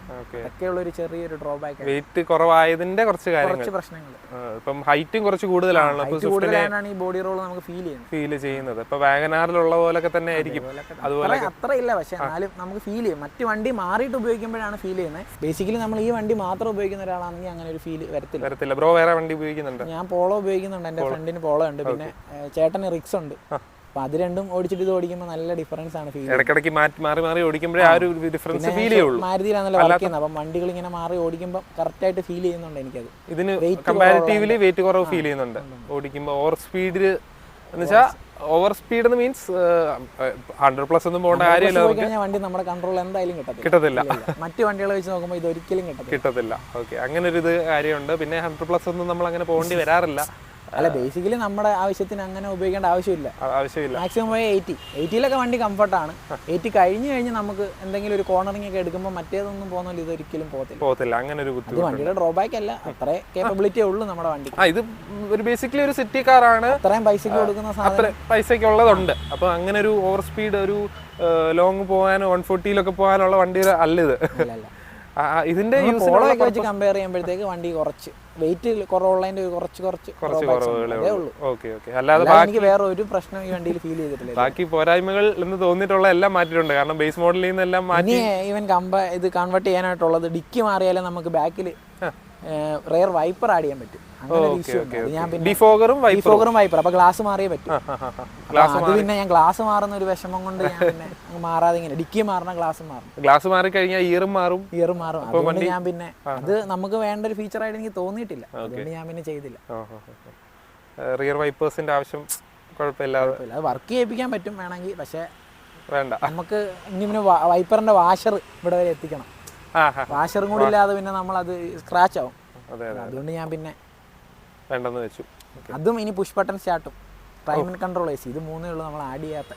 ഒക്കെയുള്ള ഒരു ചെറിയൊരു ഡ്രോബാക്ക്. വെയിറ്റ് കുറവായതിന്റെ കുറച്ച് പ്രശ്നങ്ങൾ. ഇപ്പം ഹൈറ്റും കുറച്ച് കൂടുതലാണല്ലോ, കൂടുതലാണ് ഈ ബോഡി റോൾ നമുക്ക് ഫീൽ ചെയ്യുന്നത്. ഇപ്പൊ വാഗനാറിലുള്ള പോലൊക്കെ തന്നെ ആയിരിക്കും. അതുപോലെ അത്ര ഇല്ല, പക്ഷെ എന്നാലും നമുക്ക് ഫീൽ ചെയ്യും. മറ്റു വണ്ടി മാറിയിട്ട് ഉപയോഗിക്കുമ്പോഴാണ് ഫീൽ ചെയ്യുന്നത്. ബേസിക്കലി നമ്മൾ ഈ വണ്ടി മാത്രം ഉപയോഗിക്കുന്ന ഒരാളാണെങ്കിൽ അങ്ങനെ ഒരു ഫീൽ വരത്തില്ല. ബ്രോ വേറെ വണ്ടി ഉപയോഗിക്കുന്നുണ്ട്? ഞാൻ പോളോ ഉപയോഗിക്കുന്നുണ്ട്, എന്റെ ഫ്രണ്ടിന് പോളോ ഉണ്ട്, പിന്നെ ചേട്ടന് റിക്സ് ഉണ്ട്. അപ്പൊ അത് രണ്ടും ഓടിച്ചിട്ട് ഇത് ഓടിക്കുമ്പോൾ നല്ല ഡിഫറൻസ് ആണ് ഫീൽ. ഇടയ്ക്കിടയ്ക്ക് മാറി മാറി ഓടിക്കുമ്പോഴേ ആ ഒരു ഡിഫറൻസ് ഫീൽ ചെയ്യുള്ളൂ. മാരുതിയിലാണല്ലോ വർക്ക് ചെയ്യുന്നത്, അപ്പം വണ്ടികൾ ഇങ്ങനെ മാറി ഓടിക്കുമ്പോൾ കറക്റ്റ് ആയിട്ട് ഫീൽ ചെയ്യുന്നുണ്ട് എനിക്കത്. ഇതിന് കമ്പാരിറ്റീവ്ലി വെയിറ്റ് കുറവ് ഫീൽ ചെയ്യുന്നുണ്ട് ഓടിക്കുമ്പോൾ. ഓവർ സ്പീഡിൽ എന്ന് വെച്ചാൽ ഓവർ സ്പീഡ് മീൻസ് 100+ ഒന്നും പോകേണ്ട കാര്യമില്ല. വണ്ടി നമ്മുടെ കൺട്രോൾ എന്തായാലും കിട്ടത്തില്ല. മറ്റു വണ്ടികളെ വെച്ച് നോക്കുമ്പോൾ ഇത് ഒരിക്കലും കിട്ടത്തില്ല. ഓക്കെ, അങ്ങനെ ഒരു കാര്യമുണ്ട്. പിന്നെ 100+ ഒന്നും നമ്മൾ അങ്ങനെ പോകേണ്ടി വരാറില്ല. അല്ല, ബേസിക്കലി നമ്മുടെ ആവശ്യത്തിന് അങ്ങനെ ഉപയോഗിക്കേണ്ട ആവശ്യമില്ല. മാക്സിമം പോയ 80-യിലൊക്കെ വണ്ടി കംഫർട്ടാണ്. 80 കഴിഞ്ഞ് നമുക്ക് എന്തെങ്കിലും ഒരു കോർണറിംഗ് ഒക്കെ എടുക്കുമ്പോൾ മറ്റേതൊന്നും പോകുന്നില്ല, ഇത് ഒരിക്കലും പോകത്തില്ല. അങ്ങനെ ഒരു വണ്ടിയുടെ ഡ്രോബാക്ക് അല്ല, അത്രേ കേപ്പബിലിറ്റിയേ ഉള്ളൂ നമ്മുടെ വണ്ടി. ഇത് ഒരു ബേസിക്കലി ഒരു സിറ്റി കാറാണ്. അത്രയും പൈസക്ക് കൊടുക്കുന്ന സാധനം പൈസയ്ക്ക് ഉള്ളതുണ്ട്. അപ്പൊ അങ്ങനെ ഒരു ഓവർ സ്പീഡ് ഒരു ലോങ് പോകാൻ 140-ലൊക്കെ പോകാനുള്ള വണ്ടി അല്ല ഇത്. ഇതിന്റെ പോളോയൊക്കെ വെച്ച് കമ്പയർ ചെയ്യുമ്പോഴത്തേക്ക് വണ്ടി കുറച്ച് വെയിറ്റ് കുറവുള്ളതിന്റെ കുറച്ച് അല്ലാതെ എനിക്ക് വേറെ ഒരു പ്രശ്നം ഈ വണ്ടിയിൽ ഫീൽ ചെയ്തിട്ടില്ല. ബാക്കി പോരായ്മകൾ എന്ന് തോന്നിയിട്ടുള്ള എല്ലാം മാറ്റിയിട്ടുണ്ട്. കാരണം ബേസ് മോഡലിൽ നിന്നെല്ലാം മാറ്റി ഈവൻ ഇത് കൺവേർട്ട് ചെയ്യാനായിട്ടുള്ളത് ഡിക്കി മാറിയാലും നമുക്ക് ബാക്കിൽ റെയർ വൈപ്പർ ആഡ് ചെയ്യാൻ പറ്റും. ഡിഫോഗറും വൈപ്പർ. അപ്പൊ ഗ്ലാസ് മാറിയേ പറ്റും. അത് പിന്നെ ഞാൻ ഗ്ലാസ് മാറുന്ന ഒരു വിഷമം കൊണ്ട് ഞാൻ പിന്നെ മാറാതെ ഇങ്ങനെ ഡിക്കി മാറണം, ഗ്ലാസ് മാറി കഴിഞ്ഞാൽ ഇയറും മാറും. അതുകൊണ്ട് ഞാൻ പിന്നെ അത് നമുക്ക് വേണ്ട ഒരു ഫീച്ചർ ആയിട്ട് എനിക്ക് തോന്നിയിട്ടില്ല. അതുകൊണ്ട് ഞാൻ പിന്നെ ചെയ്തില്ല. റിയർ വൈപ്പേഴ്സിന്റെ ആവശ്യം കുഴപ്പമില്ല. അത് വർക്ക് ചെയ്യിപ്പിക്കാൻ പറ്റും വേണമെങ്കിൽ, പക്ഷെ വേണ്ട. നമുക്ക് ഇനി പിന്നെ വൈപ്പറിന്റെ വാഷർ ഇവിടെ വരെ എത്തിക്കണം. വാഷറും കൂടി ഇല്ലാതെ പിന്നെ നമ്മളത് സ്ക്രാച്ച് ആവും. അതുകൊണ്ട് ഞാൻ പിന്നെ വേണ്ടെന്ന് വെച്ചു. അതും ഇനി പുഷ് ബട്ടൺ സ്റ്റാർട്ടും ക്ലൈമറ്റ് കൺട്രോൾ AC ഇത് മൂന്നേ ഉള്ളൂ നമ്മൾ ആഡ് ചെയ്യാത്ത.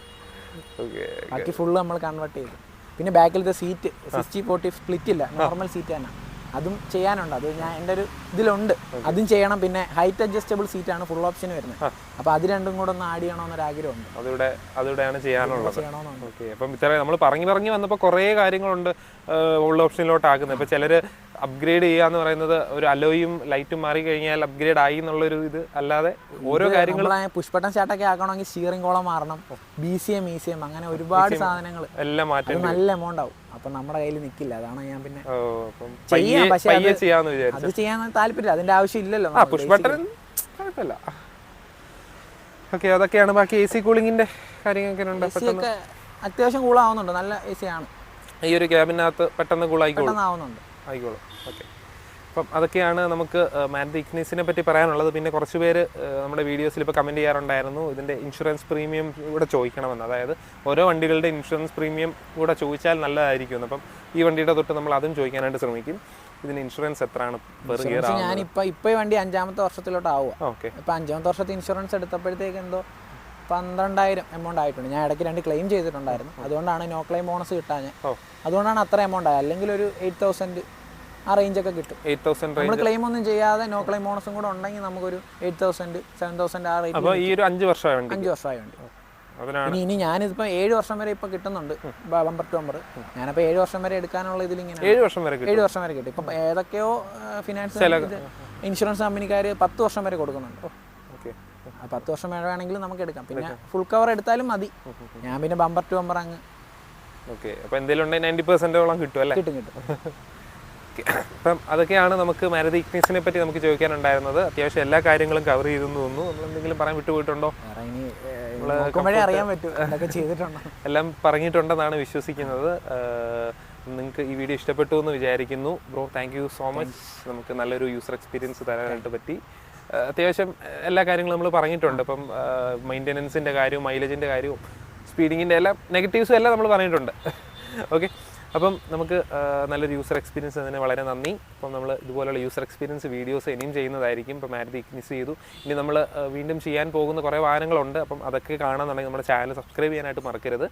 ബാക്കി ഫുള്ള് നമ്മൾ കൺവേർട്ട് ചെയ്തു. പിന്നെ ബാക്കിലത്തെ സീറ്റ് 60-40 സ്പ്ലിറ്റ് ഇല്ല, നോർമൽ സീറ്റ് തന്നെ. അതും ചെയ്യാനുണ്ട്. അത് ഞാൻ എൻ്റെ ഒരു ഇതിലുണ്ട്, അതും ചെയ്യണം. പിന്നെ ഹൈറ്റ് അഡ്ജസ്റ്റബിൾ സീറ്റാണ് ഫുൾ ഓപ്ഷൻ വരുന്നത്. അപ്പോൾ അത് രണ്ടും കൂടെ ഒന്ന് ആഡ് ചെയ്യണമെന്നൊരു ആഗ്രഹമുണ്ട്. അതിവിടെയാണ് ചെയ്യാനുള്ളത്. ഓക്കെ, അപ്പം ഇത്ര നമ്മൾ പറഞ്ഞു വന്നപ്പോൾ കുറേ കാര്യങ്ങളുണ്ട് ഫുൾ ഓപ്ഷനിലോട്ട് ആക്കുന്നത്. ഇപ്പോൾ ചിലർ അപ്ഗ്രേഡ് ചെയ്യാന്ന് പറയുന്നത് ഒരു അലോയും ലൈറ്റും മാറി കഴിഞ്ഞാൽ അപ്ഗ്രേഡ് ആയി എന്നുള്ളൊരു ഇത് അല്ലാതെ ഓരോ കാര്യങ്ങളും പുഷ് ബട്ടൺ സ്റ്റാർട്ടൊക്കെ ആക്കണമെങ്കിൽ സ്റ്റിയറിംഗ് കോളം മാറണം, BCM ECM അങ്ങനെ ഒരുപാട് സാധനങ്ങൾ എല്ലാം മാറ്റം, നല്ല എമൗണ്ട് ആവും. അപ്പൊ നമ്മുടെ കയ്യിൽ നിൽക്കില്ല. അതാണ് ഞാൻ പിന്നെ അത് ചെയ്യാൻ താല്പര്യം. അതിന്റെ ആവശ്യം ഇല്ലല്ലോ. പുഷ് ബട്ടൺ കുഴപ്പമില്ല. ഓക്കെ, അതൊക്കെയാണ്. ബാക്കി AC കൂളിങ്ങിന്റെ കാര്യങ്ങളൊക്കെ അത്യാവശ്യം കൂളാവുന്നുണ്ട്. നല്ല AC ആണ്. ഈ ഒരു ക്യാബിനകത്ത് പെട്ടെന്ന് കൂളായിക്കോളും. ആയിക്കോളും. ഓക്കെ, അപ്പം അതൊക്കെയാണ് നമുക്ക് മാരുതി ഇഗ്നിസിനെ പറ്റി പറയാനുള്ളത്. പിന്നെ കുറച്ച് പേര് നമ്മുടെ വീഡിയോസിൽ ഇപ്പോൾ കമൻറ്റ് ചെയ്യാറുണ്ടായിരുന്നു ഇതിൻ്റെ ഇൻഷുറൻസ് പ്രീമിയം കൂടെ ചോദിക്കണമെന്ന്. അതായത് ഓരോ വണ്ടികളുടെ ഇൻഷുറൻസ് പ്രീമിയം കൂടെ ചോദിച്ചാൽ നല്ലതായിരിക്കും. അപ്പം ഈ വണ്ടിയുടെ തൊട്ട് നമ്മൾ അതും ചോദിക്കാനായിട്ട് ശ്രമിക്കും. ഇതിന് ഇൻഷുറൻസ് എത്രയാണ് പെർ ഇയർ? ഞാനിപ്പോൾ ഈ വണ്ടി 5ാമത്തെ വർഷത്തിലോട്ട് ആവുക. ഓക്കെ, ഇപ്പോൾ 5ാമത്തെ വർഷത്തെ ഇൻഷുറൻസ് എടുത്തപ്പോഴത്തേക്ക് എന്തോ 12,000 എമൗണ്ട് ആയിട്ടുണ്ട്. ഞാൻ ഇടയ്ക്ക് 2 ക്ലെയിം ചെയ്തിട്ടുണ്ടായിരുന്നു. അതുകൊണ്ടാണ് നോ ക്ലെയിം ബോണസ് കിട്ടാൻ. അതുകൊണ്ടാണ് അത്ര എമൗണ്ട് ആയത്. അല്ലെങ്കിൽ ഒരു 8,000 ആ റേഞ്ചൊക്കെ കിട്ടും. 8,000 നമ്മൾ ക്ലെയിം ഒന്നും ചെയ്യാതെ നോ ക്ലെയിം ബോണസും കൂടെ ഉണ്ടെങ്കിൽ നമുക്കൊരു 8,000 7,000 ആ റേഞ്ച്. അപ്പോൾ ഈ ഒരു 5 വർഷമായി വണ്ടി. 5 വർഷമായി വണ്ടി. ഇനി ഞാനിതിപ്പോൾ 7 വർഷം വരെ ഇപ്പൊ കിട്ടുന്നുണ്ട് ബമ്പർ ടു ബമ്പർ. ഞാനപ്പോൾ 7 വർഷം വരെ എടുക്കാനുള്ള ഇതിലിങ്ങനെ 7 വർഷം വരെ കിട്ടും. ഇപ്പം ഏതൊക്കെയോ ഫിനാൻസ് ഇൻഷുറൻസ് കമ്പനിക്കാർ 10 വർഷം വരെ കൊടുക്കുന്നുണ്ട്. 10 വർഷം വരെ വേണമെങ്കിൽ നമുക്ക് എടുക്കാം. പിന്നെ ഫുൾ കവർ എടുത്താലും മതി. ഞാൻ പിന്നെ ബമ്പർ ടു ബമ്പർ അങ്ങ്. ഓക്കെ, അപ്പോൾ എന്തെങ്കിലും ഉണ്ടെങ്കിൽ 90%ഓളം കിട്ടും അല്ലേ? കിട്ടും. അപ്പം അതൊക്കെയാണ് നമുക്ക് മാരുതി ഇഗ്നിസിനെ പറ്റി നമുക്ക് ചോദിക്കാനുണ്ടായിരുന്നത്. അത്യാവശ്യം എല്ലാ കാര്യങ്ങളും കവർ ചെയ്തെന്ന് തോന്നുന്നു. നമ്മൾ എന്തെങ്കിലും പറയാൻ വിട്ടുപോയിട്ടുണ്ടോ? അറിയാൻ പറ്റും എന്തൊക്കെ ചെയ്തിട്ടുണ്ടോ. എല്ലാം പറഞ്ഞിട്ടുണ്ടെന്നാണ് വിശ്വസിക്കുന്നത്. നിങ്ങൾക്ക് ഈ വീഡിയോ ഇഷ്ടപ്പെട്ടു എന്ന് വിചാരിക്കുന്നു. Bro, thank you so much. നമുക്ക് നല്ലൊരു യൂസർ എക്സ്പീരിയൻസ് തരാനായിട്ട് പറ്റി. അത്യാവശ്യം എല്ലാ കാര്യങ്ങളും നമ്മൾ പറഞ്ഞിട്ടുണ്ട്. ഇപ്പം മെയിൻ്റെനൻസിൻ്റെ കാര്യവും മൈലേജിൻ്റെ കാര്യവും സ്പീഡിങ്ങിൻ്റെ എല്ലാം നെഗറ്റീവ്സും എല്ലാം നമ്മൾ പറഞ്ഞിട്ടുണ്ട്. ഓക്കെ, അപ്പം നമുക്ക് നല്ലൊരു യൂസർ എക്സ്പീരിയൻസ് തന്നെ വളരെ നന്ദി. അപ്പം നമ്മൾ ഇതുപോലുള്ള യൂസർ എക്സ്പീരിയൻസ് വീഡിയോസ് ഇനിയും ചെയ്യുന്നതായിരിക്കും. ഇപ്പോൾ മാരുതി ഇഗ്നിസ് ചെയ്തു, ഇനി നമ്മൾ വീണ്ടും ചെയ്യാൻ പോകുന്ന കുറേ വാഹനങ്ങളുണ്ട്. അപ്പം അതൊക്കെ കാണാമെന്നുണ്ടെങ്കിൽ നമ്മുടെ ചാനൽ സബ്സ്ക്രൈബ് ചെയ്യാനായിട്ട് മറക്കരുത്.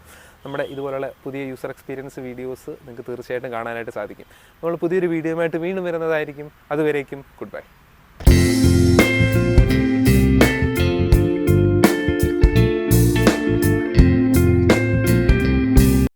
നമ്മുടെ ഇതുപോലുള്ള പുതിയ യൂസർ എക്സ്പീരിയൻസ് വീഡിയോസ് നിങ്ങൾക്ക് തീർച്ചയായിട്ടും കാണാനായിട്ട് സാധിക്കും. നമ്മൾ പുതിയൊരു വീഡിയോയുമായിട്ട് വീണ്ടും വരുന്നതായിരിക്കും. അതുവരേക്കും ഗുഡ് ബൈ.